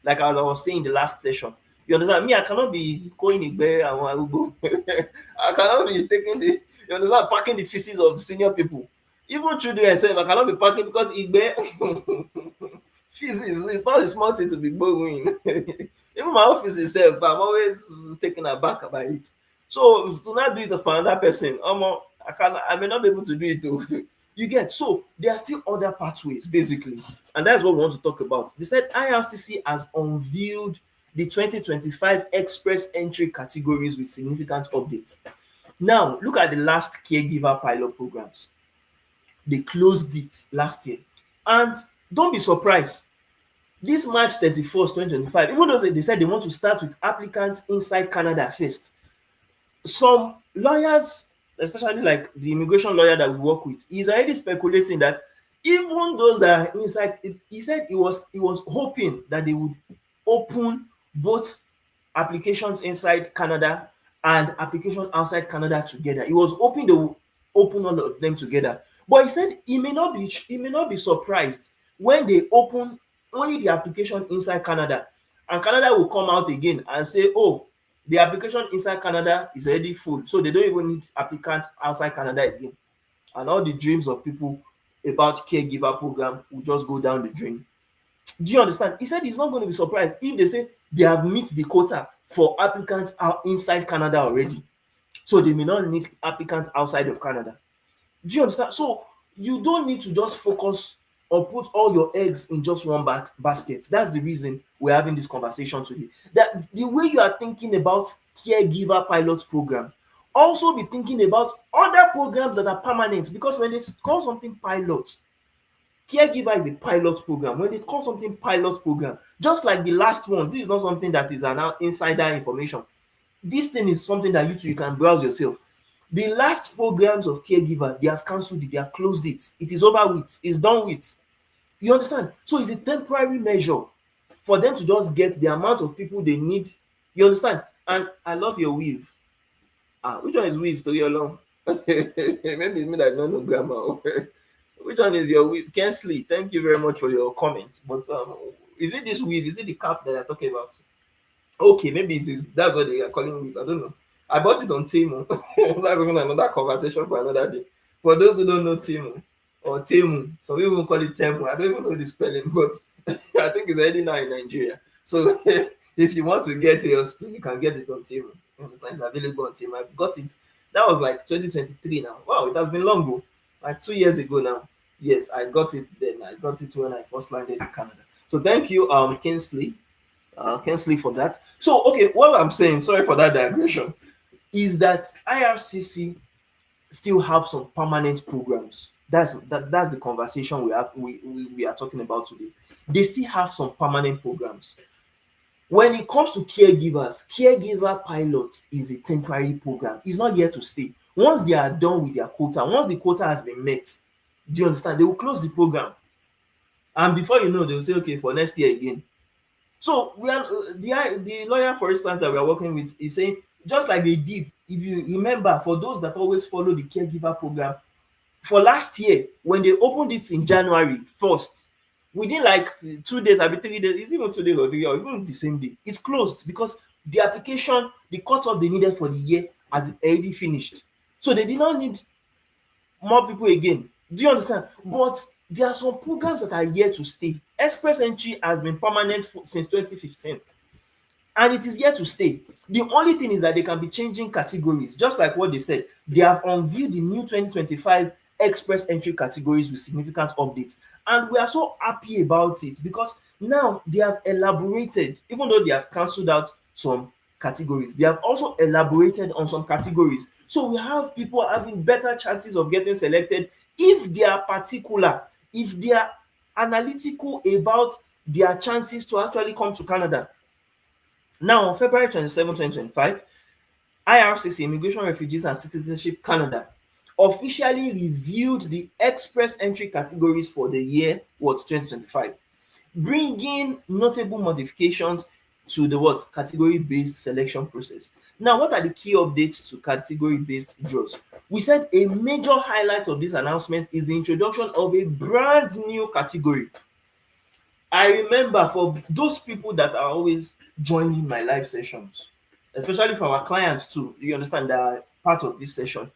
like as I was saying in the last session. You understand? Me, I cannot be going in there and I cannot be taking you understand, packing the feces of senior people. Even children themselves, I cannot be packing, because Igbe feces is not a small thing to be going. Even my office itself, I'm always taken aback by it. So to not do it for another person, I may not be able to do it too. You get? So there are still other pathways, basically, and that's what we want to talk about. They said IRCC has unveiled the 2025 express entry categories with significant updates. Now, look at the last caregiver pilot programs. They closed it last year, and don't be surprised. This March 31st, 2025, even though they said they want to start with applicants inside Canada first, some lawyers, especially like the immigration lawyer that we work with, is already speculating that even those that are inside, he said he was hoping that they would open both applications inside Canada and application outside Canada together. He was hoping they will open all of them together. But he said he may not be surprised when they open only the application inside Canada, and Canada will come out again and say, oh, the application inside Canada is already full, so they don't even need applicants outside Canada again. And all the dreams of people about caregiver program will just go down the drain. Do you understand? He said he's not going to be surprised if they say they have met the quota for applicants out inside Canada already. So they may not need applicants outside of Canada. Do you understand? So you don't need to just focus or put all your eggs in just one basket. That's the reason we're having this conversation today. That the way you are thinking about caregiver pilot program, also be thinking about other programs that are permanent, because when they call something pilot, caregiver is a pilot program. When they call something pilot program, just like the last one, this is not something that is an insider information. This thing is something that you can browse yourself. The last programs of caregiver, they have cancelled it, they have closed it. It is over with, it's done with. You understand? So it's a temporary measure for them to just get the amount of people they need. You understand? And I love your weave. Which one is weave to your long? Maybe it's me that don't know grammar. Which one is your weave? Kensley, thank you very much for your comment. But is it this weave? Is it the cap that you're talking about? Okay, maybe it is. That's what they are calling weave. I don't know. I bought it on Temu. That's even another conversation for another day. For those who don't know Temu or Temu, some people call it Temu. I don't even know the spelling, but I think it's already now in Nigeria. So if you want to get yours too, you can get it on Temu. It's available on Temu. I got it. That was like 2023 now. Wow, it has been long ago. Like 2 years ago now. Yes, I got it then. I got it when I first landed in Canada. So thank you, Kinsley. Kinsley, for that. So, okay, what I'm saying, sorry for that digression, is that IRCC still have some permanent programs. That's the conversation we are talking about today. They still have some permanent programs. When it comes to caregivers, caregiver pilot is a temporary program. It's not here to stay. Once they are done with their quota, once the quota has been met, do you understand? They will close the program. And before you know, they will say, okay, for next year again. So we are the lawyer, for instance, that we are working with is saying, just like they did, if you remember, for those that always follow the caregiver program, for last year, when they opened it in January 1st, within like 2 days, I 3 days, it's even 2 days or 3 days, or even the same day, it's closed because the application, the cutoff they needed for the year has already finished. So they did not need more people again. Do you understand? But there are some programs that are here to stay. Express entry has been permanent since 2015, and it is here to stay. The only thing is that they can be changing categories, just like what they said. They have unveiled the new 2025 express entry categories with significant updates, and we are so happy about it because now they have elaborated. Even though they have cancelled out some categories, they have also elaborated on some categories, so we have people having better chances of getting selected if they are particular, if they are analytical about their chances to actually come to Canada. Now, on February 27, 2025, IRCC, Immigration, Refugees and Citizenship Canada, officially reviewed the express entry categories for the year 2025, bringing notable modifications to the category-based selection process. Now, what are the key updates to category-based draws? We said a major highlight of this announcement is the introduction of a brand new category. I remember, for those people that are always joining my live sessions, especially for our clients too, you understand, that are part of this session.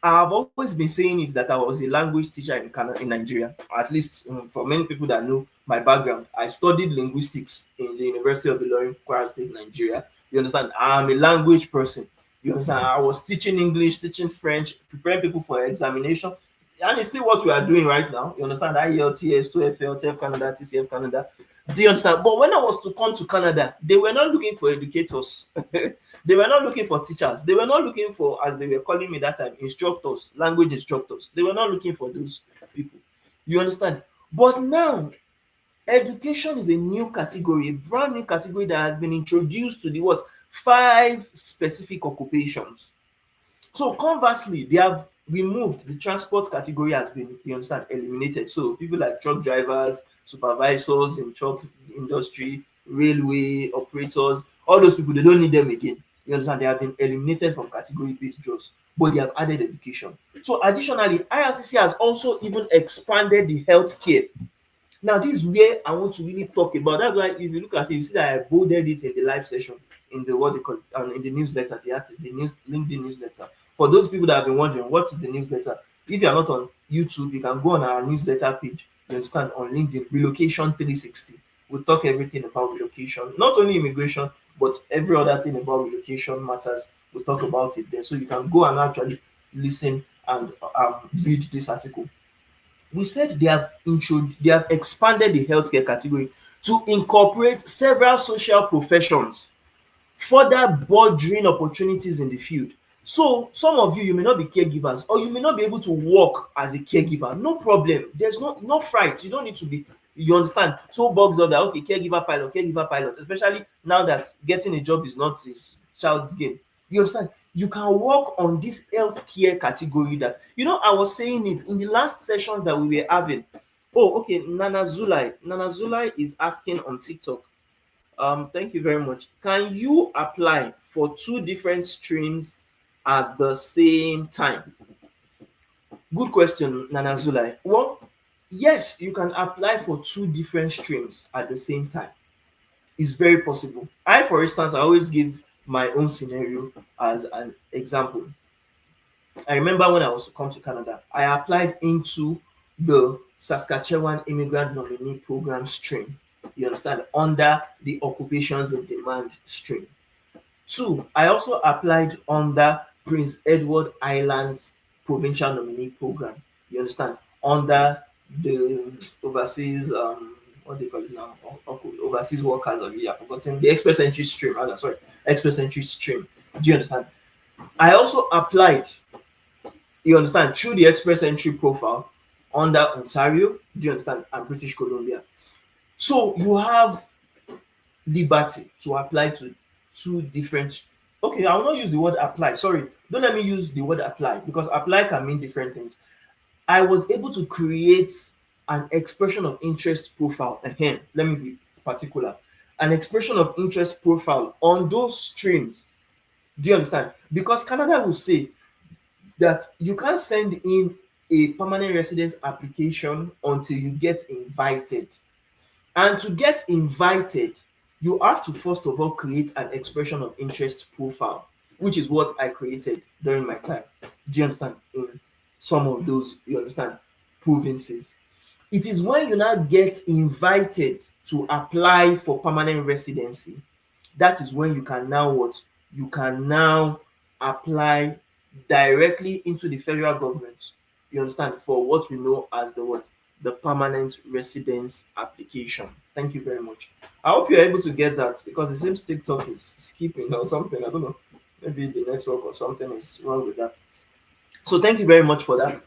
I've always been saying is that I was a language teacher in Canada, in Nigeria. At least for many people that know my background, I studied linguistics in the University of Ilorin, Kwara State, Nigeria. You understand? I'm a language person. You understand? I was teaching English, teaching French, preparing people for examination, and it's still what we are doing right now. You understand? IELTS, TOEFL, TEF Canada, TCF Canada. Do you understand? But when I was to come to Canada, they were not looking for educators. They were not looking for teachers. They were not looking for, as they were calling me that time, instructors, language instructors. They were not looking for those people. You understand? But now, Education is a new category, a brand new category that has been introduced to the what? 5 specific occupations. So conversely, they have removed the transport category has been, you understand, eliminated. So people like truck drivers, supervisors in truck industry, railway operators, all those people, they don't need them again. You understand? They have been eliminated from category-based jobs, but they have added education. So additionally, IRCC has also even expanded the healthcare. Now, this is where I want to really talk about. That's why if you look at it, you see that I bolded it in the live session, in the what they call it, in the newsletter, the news LinkedIn newsletter. For those people that have been wondering what is the newsletter, if you are not on YouTube, you can go on our newsletter page. You understand, on LinkedIn, Relocation 360. We talk everything about relocation, not only immigration, but every other thing about relocation matters. We talk about it there, so you can go and actually listen and read this article. We said they have expanded the healthcare category to incorporate several social professions, further broadening opportunities in the field. So some of you, you may not be caregivers, or you may not be able to work as a caregiver. No problem. There's no fright. You don't need to be, you understand, so boxed up that okay, caregiver pilot, especially now that getting a job is not his child's game. You understand? You can work on this healthcare category that, I was saying it in the last sessions that we were having. Oh, okay. Nana Zulai is asking on TikTok. Thank you very much. Can you apply for 2 different streams at the same time? Good question, Nana Zulai. Well, yes, you can apply for 2 different streams at the same time. It's very possible. For instance, I always give my own scenario as an example. I remember when I was to come to Canada, I applied into the Saskatchewan Immigrant Nominee Program stream. You understand? Under the Occupations in Demand stream. 2, I also applied under Prince Edward Islands Provincial Nominee Program. You understand? Under the overseas, what they call it now, overseas workers. I've forgotten the express entry stream. Sorry, express entry stream. Do you understand? I also applied, you understand, through the express entry profile under Ontario, do you understand, and British Columbia. So you have liberty to apply to 2 different. Okay, I will not use the word apply. Sorry, don't let me use the word apply, because apply can mean different things. I was able to create an expression of interest profile. Let me be particular. An expression of interest profile on those streams. Do you understand? Because Canada will say that you can't send in a permanent residence application until you get invited. And to get invited, you have to first of all create an expression of interest profile, which is what I created during my time. Do you understand? In some of those, you understand, provinces. It is when you now get invited to apply for permanent residency, that is when you can now what? You can now apply directly into the federal government. You understand? For what we know as the what? The permanent residence application. Thank you very much. I hope you're able to get that, because it seems TikTok is skipping or something. I don't know. Maybe the network or something is wrong with that. So thank you very much for that.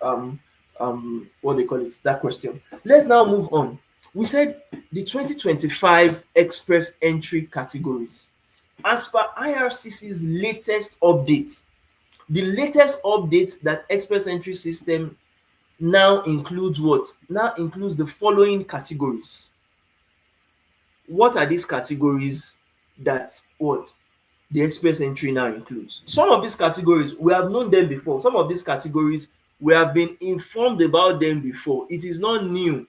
What they call it, that question. Let's now move on. We said the 2025 express entry categories. As per IRCC's latest update, the latest update that express entry system now includes what? Now includes the following categories. What are these categories that what the express entry now includes? Some of these categories, we have known them before. Some of these categories, we have been informed about them before. It is not new,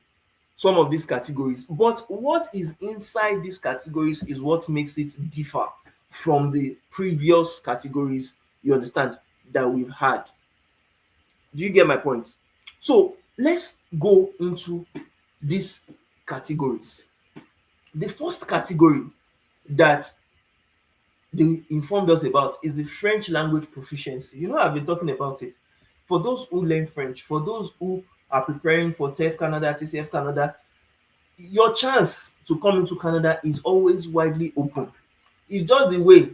some of these categories. But what is inside these categories is what makes it differ from the previous categories, you understand, that we've had. Do you get my point? So let's go into these categories. The first category that they informed us about is the French language proficiency. I've been talking about it. For those who learn French, for those who are preparing for TEF Canada, TCF Canada, your chance to come into Canada is always widely open. It's just the way.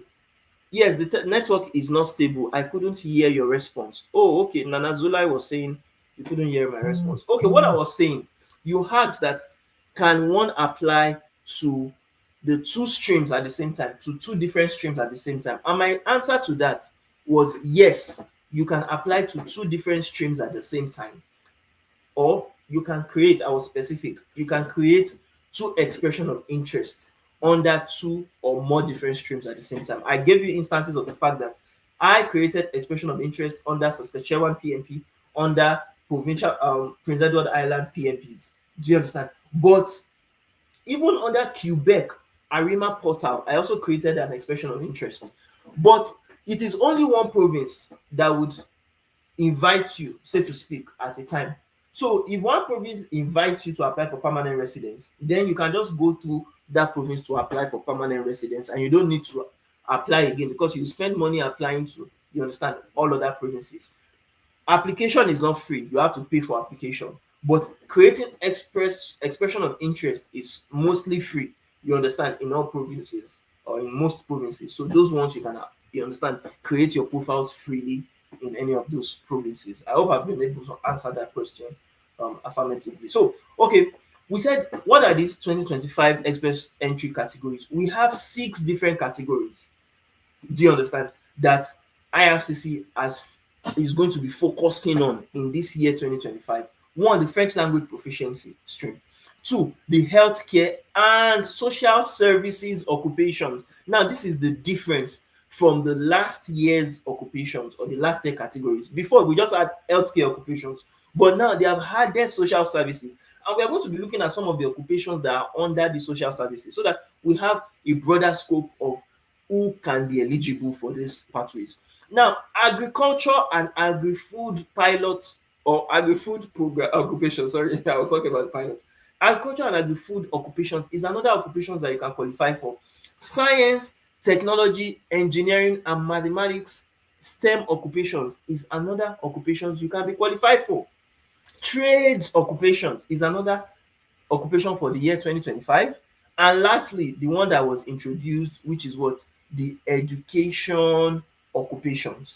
Yes, the network is not stable. I couldn't hear your response. Oh, okay. Nana Zulai was saying you couldn't hear my response. Okay, what I was saying, you had that can one apply to the two streams at the same time, to two different streams at the same time? And my answer to that was yes, you can apply to two different streams at the same time. Or you can create, I was specific, you can create two expression of interest under two or more different streams at the same time. I gave you instances of the fact that I created expression of interest under Saskatchewan PNP, under provincial Prince Edward Island PNPs. Do you understand? But even under Quebec Arima portal, I also created an expression of interest. But it is only one province that would invite you, so to speak, at a time. So if one province invites you to apply for permanent residence, then you can just go to that province to apply for permanent residence, and you don't need to apply again because you spend money applying to, you understand, all other provinces. Application is not free, you have to pay for application, but creating expression of interest is mostly free, you understand, in all provinces or in most provinces. So those ones you can, you understand, create your profiles freely in any of those provinces. I hope I've been able to answer that question affirmatively. So okay, we said what are these 2025 express entry categories? We have 6 different categories. Do you understand that IRCC is going to be focusing on in this year 2025? One, the French language proficiency stream. 2, the healthcare and social services occupations. Now, this is the difference from the last year's occupations or the last year categories. Before, we just had healthcare occupations, but now they have added social services. And we are going to be looking at some of the occupations that are under the social services so that we have a broader scope of who can be eligible for these pathways. Now, agriculture and agri-food pilots or agri-food program occupation, sorry, I was talking about pilots. Agriculture and agri-food occupations is another occupation that you can qualify for. Science, technology, engineering, and mathematics STEM occupations is another occupations you can be qualified for. Trades occupations is another occupation for the year 2025. And lastly, the one that was introduced, which is what? The education occupations.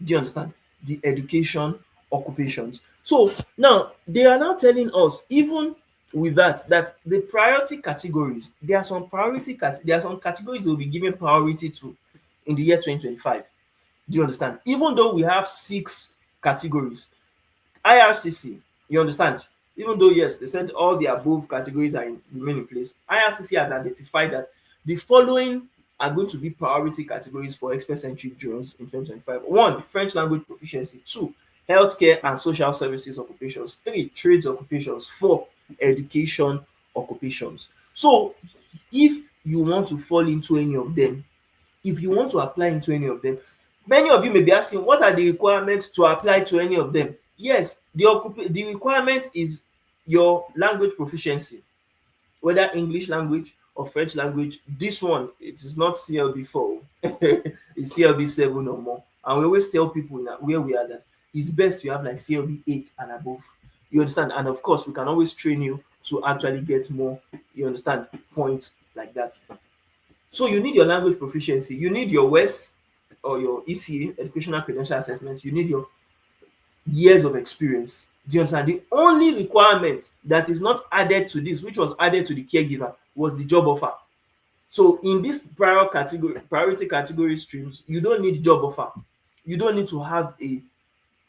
Do you understand? The education occupations. So now they are now telling us, even with that the priority categories, there are some categories they will be given priority to in the year 2025. Do you understand? Even though we have 6 categories, IRCC, you understand, even though yes, they said all the above categories remain in place, IRCC has identified that the following are going to be priority categories for express entry jobs in 2025. 1, French language proficiency. 2, healthcare and social services occupations. 3, trades occupations. 4, education occupations. So if you want to fall into any of them, if you want to apply into any of them, many of you may be asking, what are the requirements to apply to any of them? Yes, the requirement is your language proficiency, whether English language or French language. This one, it is not CLB4, it's CLB7 or more. And we always tell people where we are that it's best to have like CLB8 and above. You understand? And of course, we can always train you to actually get more, you understand, points like that. So you need your language proficiency, you need your A.O.S or your ECA, Educational Credential Assessment, you need your years of experience. Do you understand? The only requirement that is not added to this, which was added to the caregiver, was the job offer. So in this priority category streams, you don't need job offer. You don't need to have a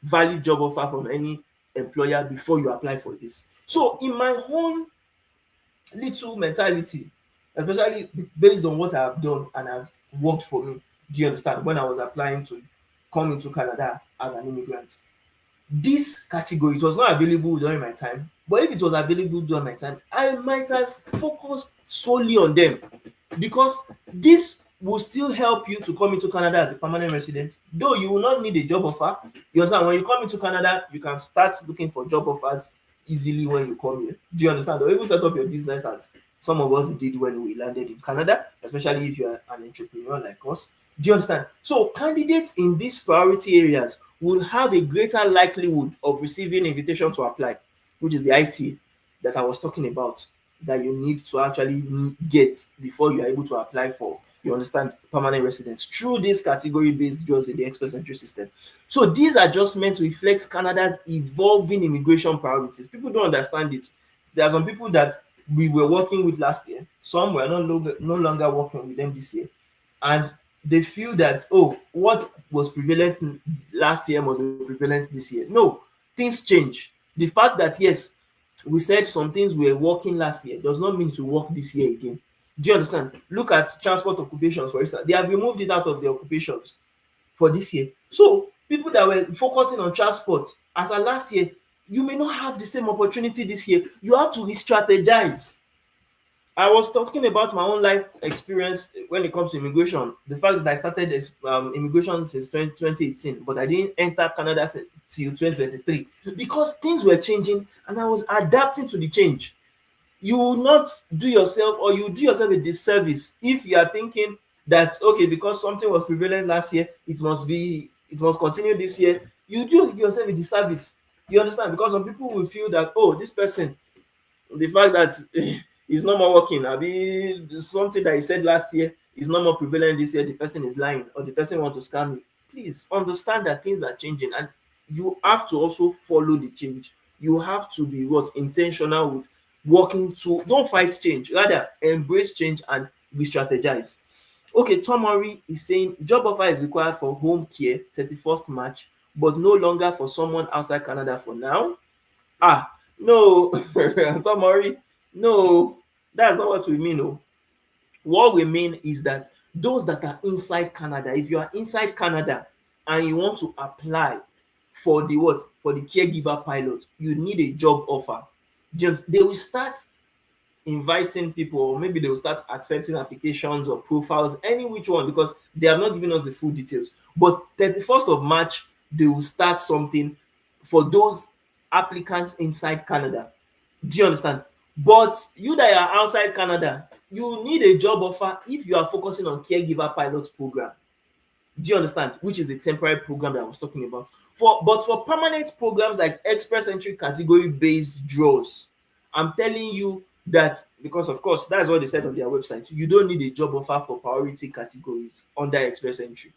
valid job offer from any employer before you apply for this. So in my own little mentality, especially based on what I have done and has worked for me, do you understand, when I was applying to come into Canada as an immigrant, this category, it was not available during my time, but if it was available during my time, I might have focused solely on them, because this will still help you to come into Canada as a permanent resident, though you will not need a job offer. You understand? When you come into Canada, you can start looking for job offers easily when you come here. Do you understand? Or even set up your business as some of us did when we landed in Canada, especially if you are an entrepreneur like us. Do you understand? So candidates in these priority areas will have a greater likelihood of receiving invitation to apply, which is the IT that I was talking about, that you need to actually get before you are able to apply for, you understand, permanent residence through this category-based jobs in the express entry system. So these adjustments reflect Canada's evolving immigration priorities. People don't understand it. There are some people that we were working with last year. Some were no longer working with them this year, and they feel that, oh, what was prevalent last year must be prevalent this year. No, things change. The fact that yes, we said some things were working last year does not mean to work this year again. Do you understand? Look at transport occupations, for instance. They have removed it out of the occupations for this year. So people that were focusing on transport as at last year, you may not have the same opportunity this year. You have to re-strategize. I was talking about my own life experience when it comes to immigration. The fact that I started immigration since 2018, but I didn't enter Canada till 2023 because things were changing and I was adapting to the change. You will not do yourself, or you do yourself a disservice if you are thinking that okay, because something was prevalent last year, it must continue this year. You do yourself a disservice. You understand? Because some people will feel that, oh, this person, the fact that he's no more working, abi something that he said last year is no more prevalent this year, the person is lying or the person want to scam you. Please understand that things are changing and you have to also follow the change. You have to be what intentional with working to, don't fight change, rather embrace change and re-strategize. Okay, Tomori is saying job offer is required for home care 31st March, but no longer for someone outside Canada for now. Ah, no, Tomori, no, that's not what we mean. Oh. What we mean is that those that are inside Canada, if you are inside Canada and you want to apply for the what? For the caregiver pilot, you need a job offer. Just they will start inviting people, or maybe they will start accepting applications or profiles, any which one, because they have not given us the full details. But 31st of March, they will start something for those applicants inside Canada. Do you understand? But you that are outside Canada, you need a job offer if you are focusing on caregiver pilot program. Do you understand? Which is the temporary program that I was talking about. For permanent programs like express entry category based draws, I'm telling you that, because of course that's what they said on their website. You don't need a job offer for priority categories under express entry.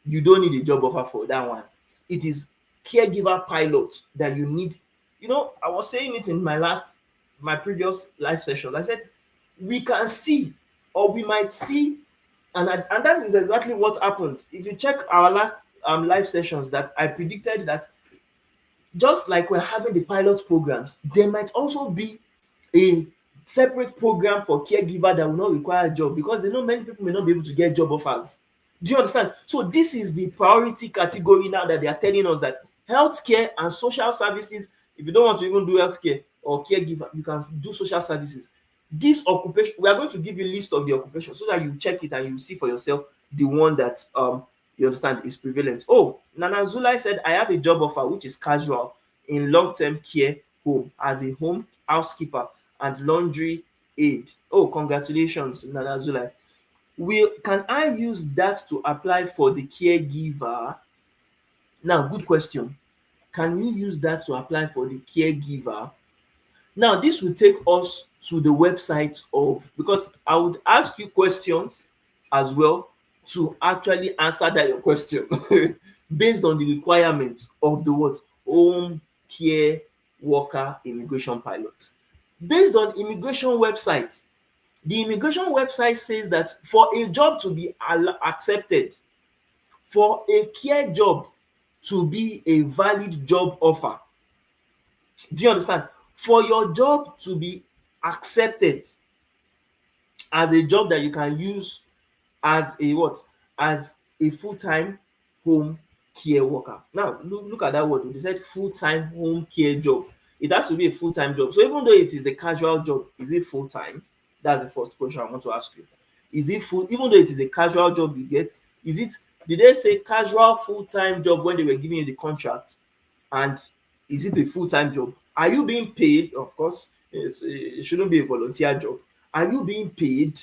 You don't need a job offer for that one. It is caregiver pilot that you need. You know, I was saying it in my previous live sessions. I said we can see, or we might see, and that is exactly what happened. If you check our last live sessions, that I predicted that just like we're having the pilot programs, there might also be a separate program for caregiver that will not require a job, because they know many people may not be able to get job offers. Do you understand? So this is the priority category now that they are telling us that healthcare and social services, if you don't want to even do healthcare or caregiver, you can do social services. This occupation, we are going to give you a list of the occupations so that you check it and you see for yourself the one that you understand is prevalent. Oh, Nana Zulai said, I have a job offer which is casual in long-term care home as a home housekeeper and laundry aid. Oh, congratulations, Nana Zulai. Can I use that to apply for the caregiver? Now, good question. Can we use that to apply for the caregiver? Now, this will take us to the website of, because I would ask you questions as well to actually answer that your question based on the requirements of the what? Home care worker immigration pilot. Based on immigration websites, the immigration website says that for a job to be accepted, for a care job to be a valid job offer, do you understand? For your job to be accepted as a job that you can use as a what? As a full-time home care worker. Now, look at that word. They said full-time home care job. It has to be a full-time job. So even though it is a casual job, is it full-time? That's the first question I want to ask you. Is it full? Even though it is a casual job you get, is it? Did they say casual full-time job when they were giving you the contract? And is it a full-time job? Are you being paid? Of course, it shouldn't be a volunteer job. Are you being paid?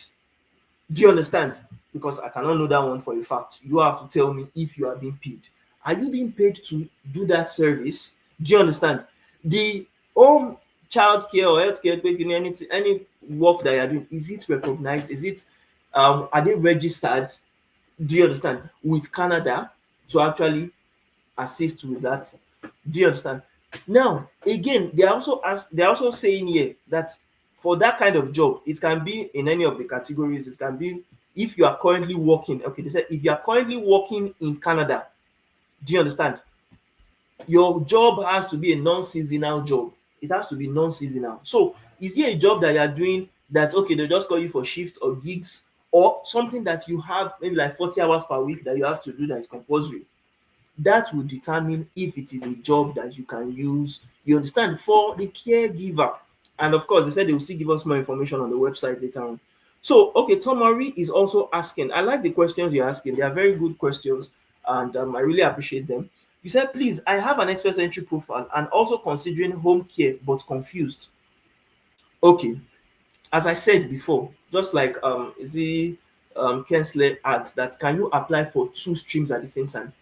Do you understand? Because I cannot know that one for a fact. You have to tell me if you are being paid. Are you being paid to do that service? Do you understand? The home child care or healthcare, any work that you are doing, is it recognized? Is it are they registered? Do you understand? With Canada to actually assist with that? Do you understand? Now, again, they're also saying here that for that kind of job, it can be in any of the categories. It can be if you are currently working. Okay, they said if you are currently working in Canada, do you understand? Your job has to be a non-seasonal job. It has to be non-seasonal. So, is it a job that you are doing that okay, they just call you for shifts or gigs, or something that you have maybe like 40 hours per week that you have to do that is compulsory? That will determine if it is a job that you can use, you understand, for the caregiver. And of course, they said they will still give us more information on the website later on. So, okay, Tomari is also asking. I like the questions you're asking. They are very good questions, and I really appreciate them. You said, please, I have an express entry profile and also considering home care, but confused. Okay, as I said before, just like is he Kensler asked that can you apply for two streams at the same time?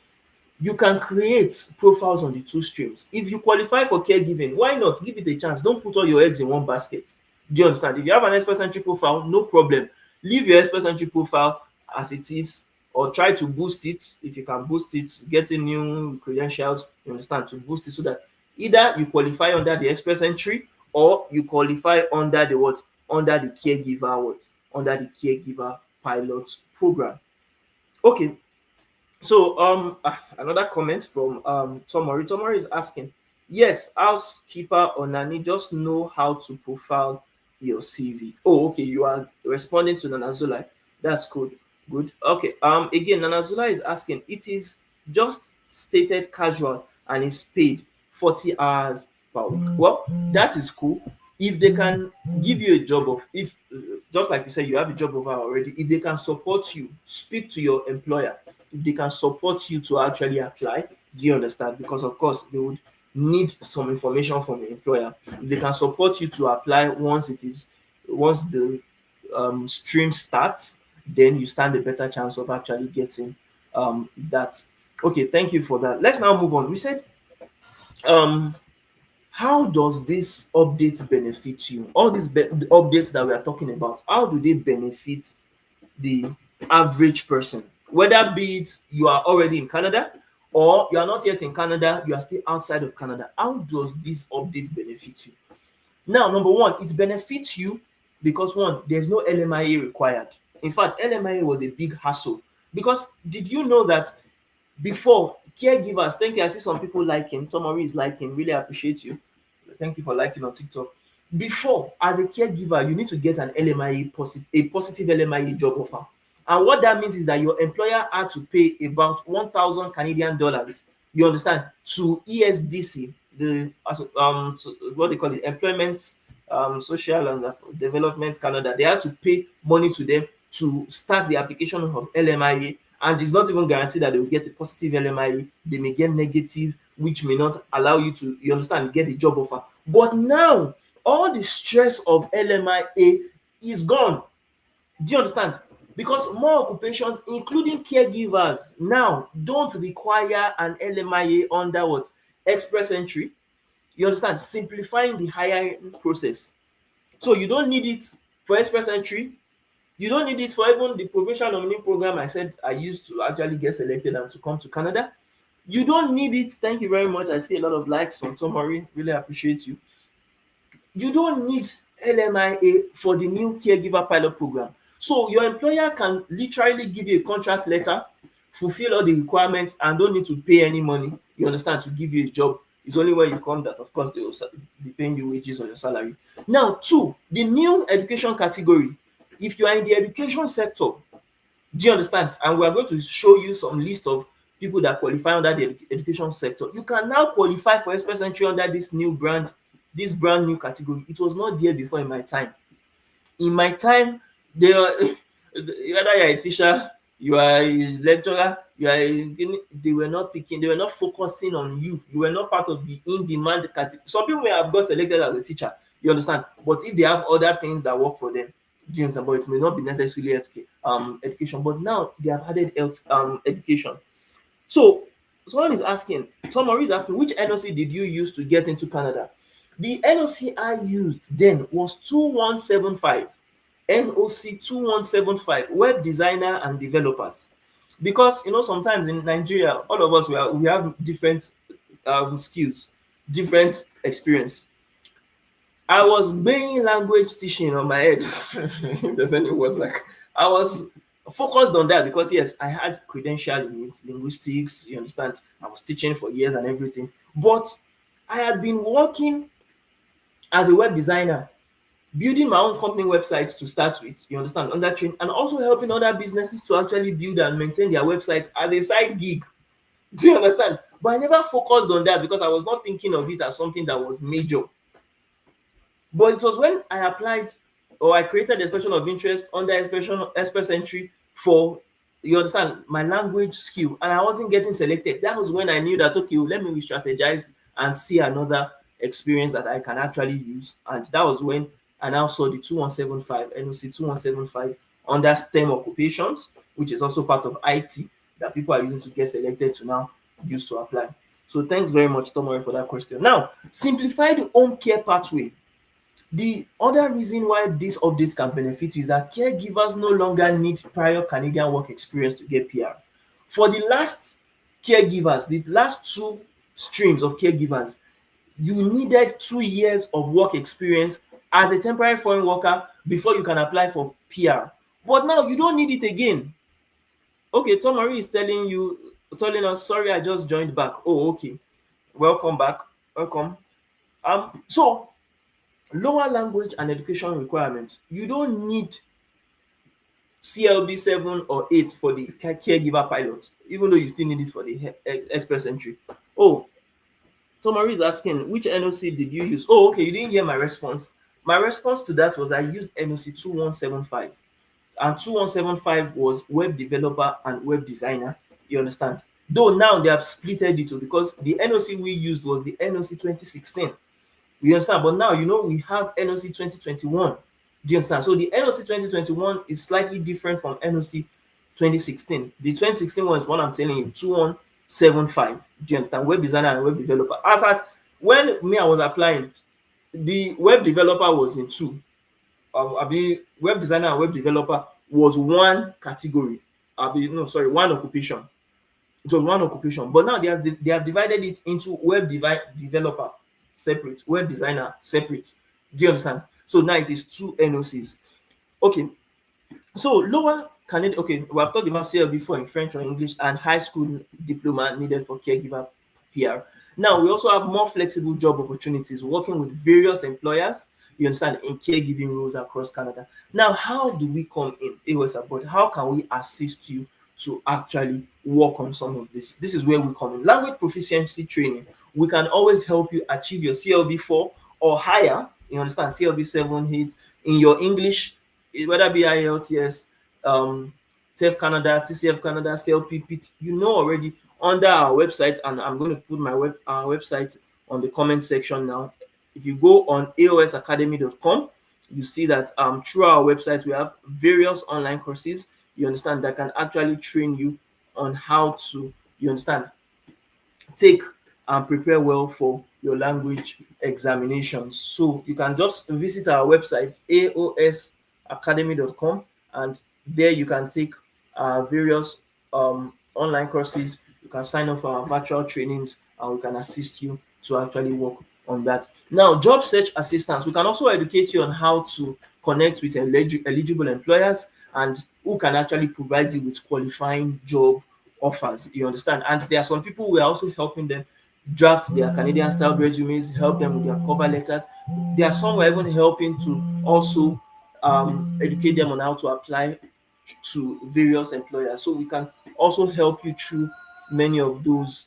You can create profiles on the two streams. If you qualify for caregiving, why not give it a chance? Don't put all your eggs in one basket. Do you understand? If you have an express entry profile, no problem. Leave your express entry profile as it is, or try to boost it if you can boost it, getting new credentials, you understand, to boost it so that either you qualify under the express entry or you qualify under the what? Under the caregiver what? Under the caregiver pilot program. Okay, so another comment from Tomori. Tomori is asking, yes, housekeeper or nanny, just know how to profile your CV. Oh, okay, you are responding to Nanazula. That's good. Good. Okay. Again, Nanazula is asking, it is just stated casual and is paid 40 hours per week. Well, that is cool. If they can give you a job of if just like you said, you have a job offer already, if they can support you, speak to your employer if they can support you to actually apply. Do you understand? Because of course they would need some information from the employer. If they can support you to apply once the stream starts, then you stand a better chance of actually getting that. Okay, thank you for that. Let's now move on. We said um how does this update benefit you? All these the updates that we are talking about, how do they benefit the average person, whether be it you are already in Canada or you are not yet in Canada, you are still outside of Canada? How does this update benefit you? Now, number one, it benefits you because one, there's no LMIA required. In fact, LMIA was a big hassle because did you know that before caregivers, thank you. I see some people liking, somebody is liking, really appreciate you. Thank you for liking on TikTok. Before, as a caregiver, you need to get an LMIA a positive LMIA job offer. And what that means is that your employer had to pay about 1,000 Canadian dollars. You understand? To ESDC, the so what they call it, Employment Social and Development Canada. They had to pay money to them to start the application of LMIA, and it's not even guaranteed that they will get a positive LMIA. They may get negative, which may not allow you to, you understand, get a job offer. But now, all the stress of LMIA is gone. Do you understand? Because more occupations, including caregivers, now don't require an LMIA under what? Express entry. You understand? Simplifying the hiring process. So you don't need it for express entry. You don't need it for even the provincial nominee program I said I used to actually get selected and to come to Canada. You don't need it. Thank you very much. I see a lot of likes from Tomori. Really appreciate you. You don't need LMIA for the new caregiver pilot program. So your employer can literally give you a contract letter, fulfill all the requirements, and don't need to pay any money. You understand? To give you a job. It's only when you come that, of course, they will be paying you wages or your salary. Now, two, the new education category. If you are in the education sector, do you understand? And we are going to show you some list of people that qualify under the education sector. You can now qualify for express entry under this brand new category. It was not there before in my time. In my time, they are whether you're a teacher, you are a lecturer, they were not picking, they were not focusing on you. You were not part of the in-demand category. Some people may have got selected as a teacher, you understand? But if they have other things that work for them, do you understand? But it may not be necessarily education. But now they have added health education. So someone is asking, Tomori is asking, which NOC did you use to get into Canada? The NOC I used then was 2175. NOC 2175, web designer and developers. Because sometimes in Nigeria, all of us we have different skills. different experience. I was being language teaching on my head. If there's any word like, I was focused on that because yes, I had credential in it, linguistics. You understand? I was teaching for years and everything, but I had been working as a web designer, building my own company websites to start with. You understand? Under train, and also helping other businesses to actually build and maintain their websites as a side gig. Do you understand? But I never focused on that because I was not thinking of it as something that was major. But it was when I applied or I created the expression of interest under express entry for, you understand, my language skill, and I wasn't getting selected. That was when I knew that okay, let me re-strategize and see another experience that I can actually use. And that was when I now saw the 2175 NOC 2175 under STEM occupations, which is also part of IT, that people are using to get selected to now use to apply. So thanks very much, Tomori, for that question. Now, simplify the home care pathway. The other reason why these updates can benefit you is that caregivers no longer need prior Canadian work experience to get PR. For the last caregivers, the last two streams of caregivers, you needed 2 years of work experience as a temporary foreign worker before you can apply for PR. But now you don't need it again. Okay, Tom Marie is telling us, sorry, I just joined back. Oh, okay. Welcome back. Welcome. So lower language and education requirements. You don't need CLB 7 or 8 for the caregiver pilot, even though you still need it for the express entry. Oh, so Marie is asking, which NOC did you use? Oh, okay, you didn't hear my response. My response to that was I used NOC 2175. And 2175 was web developer and web designer. You understand? Though now they have splitted it because the NOC we used was the NOC 2016. You understand? But now, we have NOC 2021. Do you understand? So the NOC 2021 is slightly different from NOC 2016. The 2016 one is what I'm telling you, 2175. Do you understand? Web designer and web developer. As at when I was applying, the web developer was in two. Web designer and web developer was one category. One occupation. It was one occupation. But now they have divided it into web developer separate, web designer separate. Do you understand? So now it is two NOCs. Okay. So lower Canadian, okay, we have talked about CL before in French or English, and high school diploma needed for caregiver PR. Now we also have more flexible job opportunities working with various employers, you understand, in caregiving roles across Canada. Now, how do we come in A.O.S Abroad? How can we assist you to actually work on some of this? This is where we come in. Language proficiency training. We can always help you achieve your CLB 4 or higher. You understand, CLB 7, 8 in your English, whether it be IELTS, TEF Canada, TCF Canada, CLP, PT, already under our website, and I'm going to put our website on the comment section now. If you go on aosacademy.com, you see that through our website we have various online courses, you understand, that can actually train you on how to, you understand, take and prepare well for your language examinations. So you can just visit our website aosacademy.com, and there you can take various online courses. You can sign up for our virtual trainings, and we can assist you to actually work on that. Now, job search assistance. We can also educate you on how to connect with eligible employers and who can actually provide you with qualifying job offers. You understand? And there are some people we are also helping them draft their Canadian style resumes, help them with their cover letters. There are some we're even helping to also educate them on how to apply to various employers. So we can also help you through many of those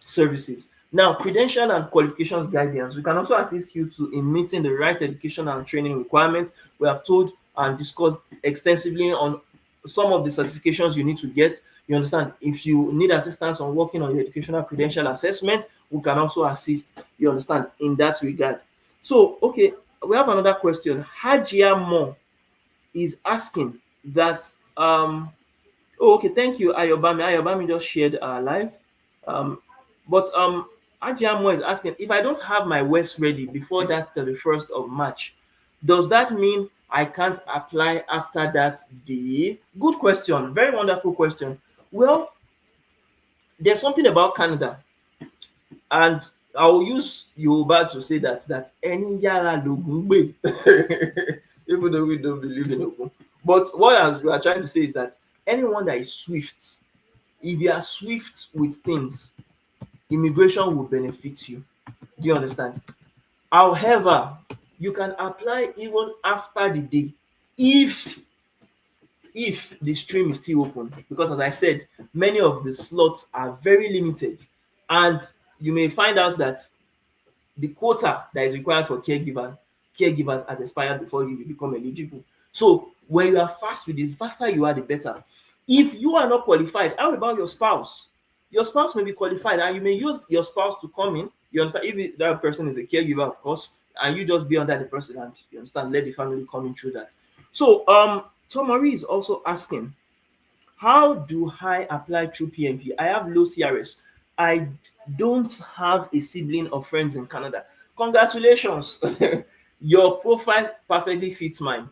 services. Now, credential and qualifications guidance. We can also assist you in meeting the right education and training requirements. We have told and discussed extensively on some of the certifications you need to get. You understand? If you need assistance on working on your educational credential assessment, we can also assist, you understand, in that regard. So, okay, we have another question. Hajia Mo is asking that, thank you, Ayobami. Ayobami just shared live. But Hajia Mo is asking, if I don't have my West ready before that 31st of March, does that mean I can't apply after that day? Good question. Very wonderful question. Well, there's something about Canada. And I'll use Yoruba to say that any yara logun gbe, even though we don't believe in Ogun. But we are trying to say is that anyone that is swift, if you are swift with things, immigration will benefit you. Do you understand? However, you can apply even after the day if the stream is still open, because as I said, many of the slots are very limited, and you may find out that the quota that is required for caregivers has expired before you become eligible. So when you are fast with it, the faster you are, the better. If you are not qualified, how about your spouse? Your spouse may be qualified, and you may use your spouse to come in. You understand? If that person is a caregiver, of course, and you just be under the person, and you understand, let the family come in through that. So Tomari is also asking, how do I apply through PMP? I have low CRS. I don't have a sibling or friends in Canada. Congratulations. Your profile perfectly fits mine.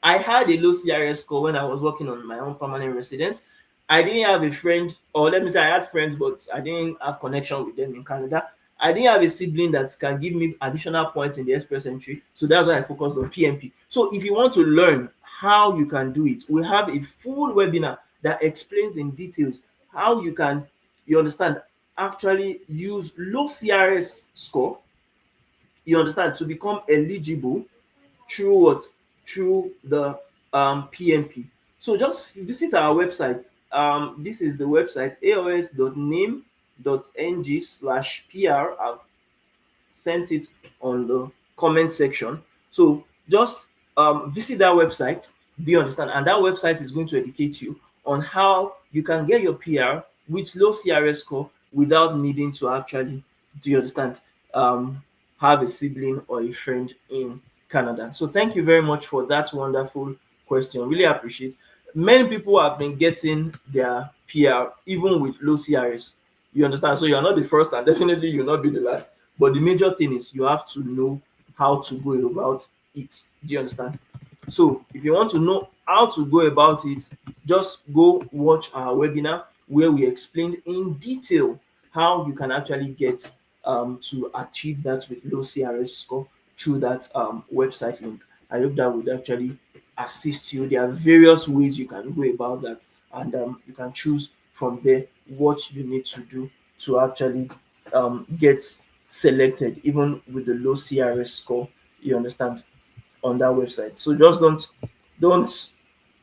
I had a low CRS score when I was working on my own permanent residence. I didn't have a friend, or let me say I had friends, but I didn't have connection with them in Canada. I didn't have a sibling that can give me additional points in the express entry. So that's why I focused on PMP. So if you want to learn how you can do it, we have a full webinar that explains in details how you can, you understand, actually use low CRS score, you understand, to become eligible through what? Through the PMP. So just visit our website. This is the website, aos.nim.ng/PR. I've sent it on the comment section. So just visit that website. Do you understand? And that website is going to educate you on how you can get your PR with low CRS score without needing to actually, do you understand, have a sibling or a friend in Canada. So thank you very much for that wonderful question. Really appreciate. Many people have been getting their PR even with low CRS. You understand? So you're not the first, and definitely you'll not be the last. But the major thing is you have to know how to go about it. Do you understand? So if you want to know how to go about it, just go watch our webinar where we explained in detail how you can actually get to achieve that with low CRS score through that website link. I hope that would actually assist you. There are various ways you can go about that, and you can choose from there what you need to do to actually get selected, even with the low CRS score. You understand, on that website. So just don't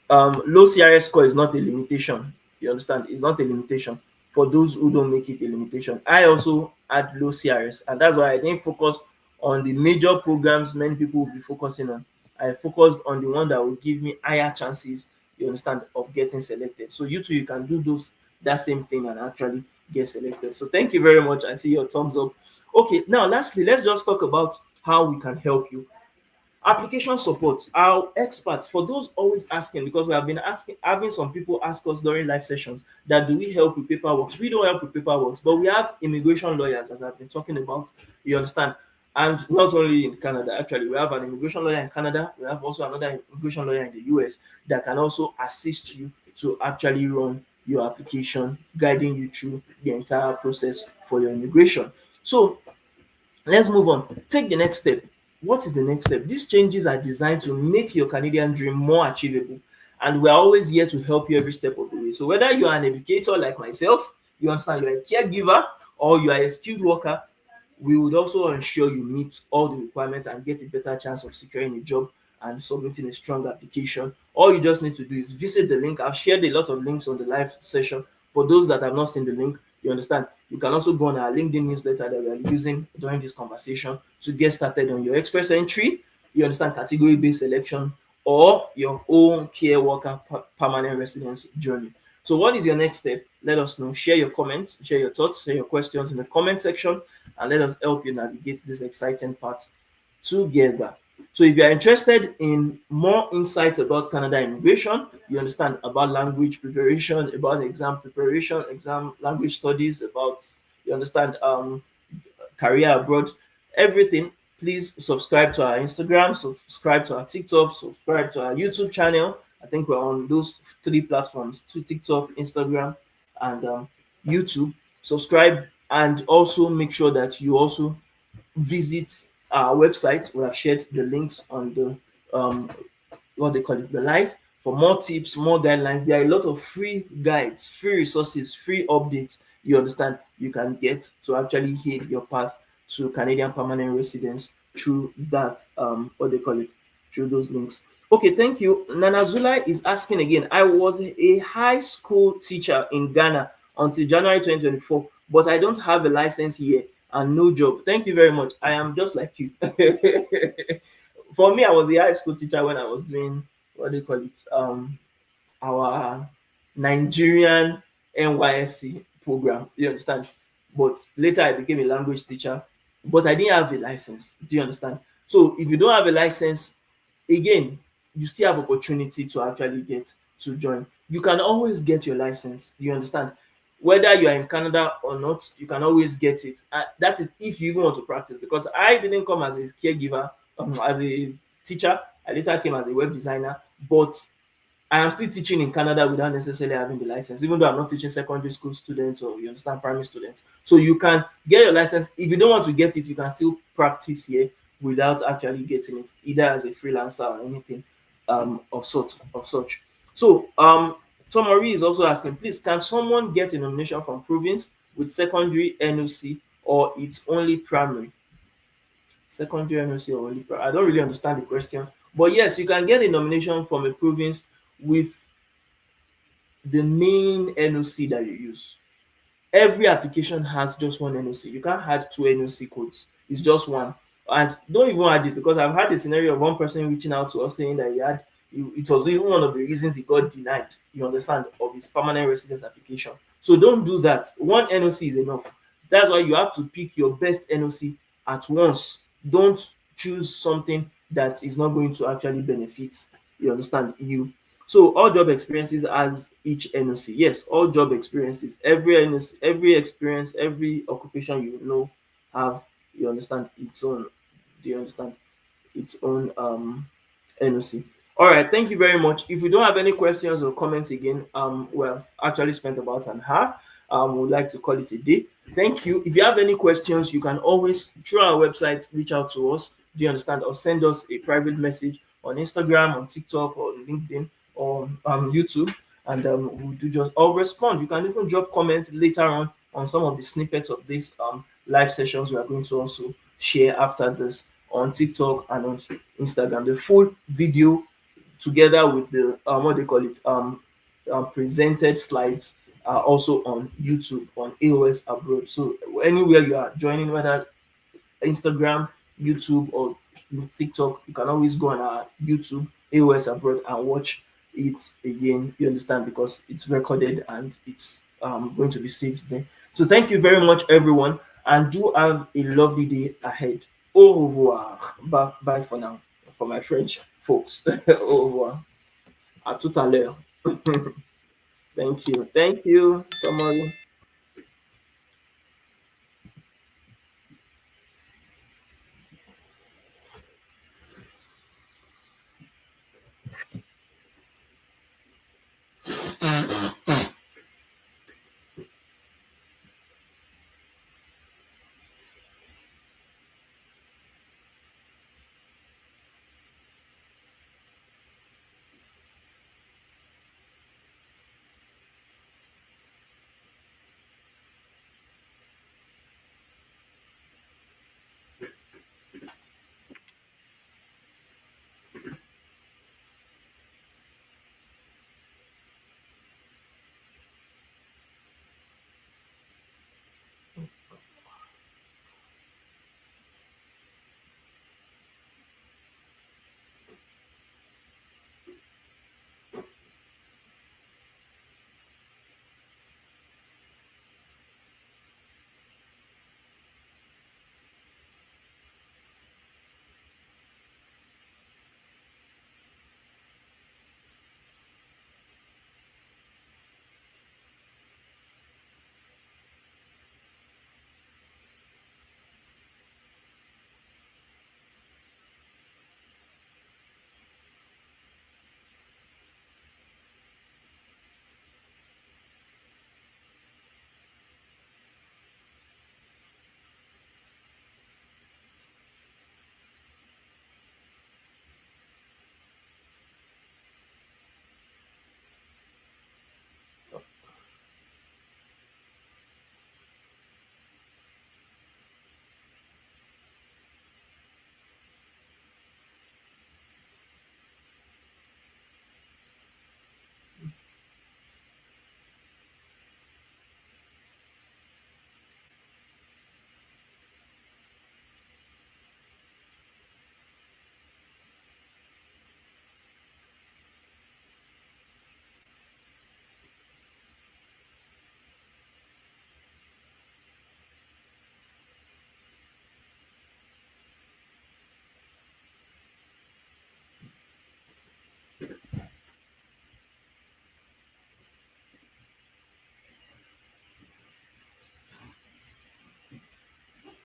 low CRS score is not a limitation. You understand? It's not a limitation for those who don't make it a limitation. I also had low CRS, and that's why I didn't focus on the major programs many people will be focusing on. I focused on the one that will give me higher chances, you understand, of getting selected. So you too, you can do that same thing and actually get selected. So thank you very much. I see your thumbs up. Okay, now lastly, let's just talk about how we can help you. Application support. Our experts, for those always asking, because we have been having some people ask us during live sessions that do we help with paperwork? We don't help with paperwork, but we have immigration lawyers, as I've been talking about, you understand. And not only in Canada, actually, we have an immigration lawyer in Canada. We have also another immigration lawyer in the US that can also assist you to actually run your application, guiding you through the entire process for your immigration. So let's move on. Take the next step. What is the next step? These changes are designed to make your Canadian dream more achievable, and we're always here to help you every step of the way. So whether you are an educator like myself, you understand, you're a caregiver, or you are a skilled worker, we would also ensure you meet all the requirements and get a better chance of securing a job and submitting a strong application. All you just need to do is visit the link. I've shared a lot of links on the live session. For those that have not seen the link, you understand, you can also go on our LinkedIn newsletter that we are using during this conversation to get started on your express entry, you understand, category-based selection, or your own care worker permanent residence journey. So what is your next step? Let us know. Share your comments, share your thoughts, share your questions in the comment section, and let us help you navigate this exciting part together. So if you are interested in more insights about Canada immigration, you understand, about language preparation, about exam preparation, exam language studies, about, you understand, career abroad, everything, please subscribe to our Instagram, subscribe to our TikTok, subscribe to our YouTube channel. I think we're on those three platforms: TikTok, Instagram, and YouTube. Subscribe And also make sure that you also visit our website. We have shared the links on the what they call it, the live, for more tips, more guidelines. There are a lot of free guides, free resources, free updates. You understand? You can get to actually heal your path to Canadian permanent residence through that what they call it, through those links. Okay, thank you. Nana Zula is asking again. I was a high school teacher in Ghana until January 2024, but I don't have a license here and no job. Thank you very much. I am just like you. For me, I was a high school teacher when I was doing what do you call it? Our Nigerian NYSC program. You understand? But later I became a language teacher, but I didn't have a license. Do you understand? So if you don't have a license, again, you still have opportunity to actually get to join. You can always get your license. You understand? Whether you are in Canada or not, you can always get it. That is if you even want to practice. Because I didn't come as a caregiver, as a teacher. I later came as a web designer, but I am still teaching in Canada without necessarily having the license, even though I'm not teaching secondary school students or you understand primary students. So you can get your license. If you don't want to get it, you can still practice here without actually getting it, either as a freelancer or anything of such. So Tomori is also asking, please, can someone get a nomination from province with secondary NOC or it's only primary? Secondary NOC or only primary? I don't really understand the question. But yes, you can get a nomination from a province with the main NOC that you use. Every application has just one NOC. You can't add two NOC codes. It's just one. And don't even add this because I've had a scenario of one person reaching out to us saying that it was even one of the reasons he got denied, you understand, of his permanent residence application. So don't do that. One NOC is enough. That's why you have to pick your best NOC at once. Don't choose something that is not going to actually benefit, you understand, you. So all job experiences has each NOC. Yes, all job experiences, every NOC, every experience, every occupation you know have, you understand, its own. Do you understand? Its own NOC. All right, thank you very much. If we don't have any questions or comments again, we have actually spent about an hour. We'd like to call it a day. Thank you. If you have any questions, you can always through our website reach out to us. Do you understand? Or send us a private message on Instagram, on TikTok, or LinkedIn, or YouTube, and we'll do just or respond. You can even drop comments later on some of the snippets of these live sessions we are going to also share after this on TikTok and on Instagram. The full video together with the what they call it presented slides are also on YouTube on A.O.S abroad. So anywhere you are joining, whether Instagram, YouTube, or TikTok, you can always go on our YouTube A.O.S abroad and watch it again. You understand, because it's recorded and it's going to be saved there. So thank you very much, everyone, and do have a lovely day ahead. Au revoir. Bye for now. For my French folks. Au revoir. À tout à l'heure. Thank you. Thank you, Tomori.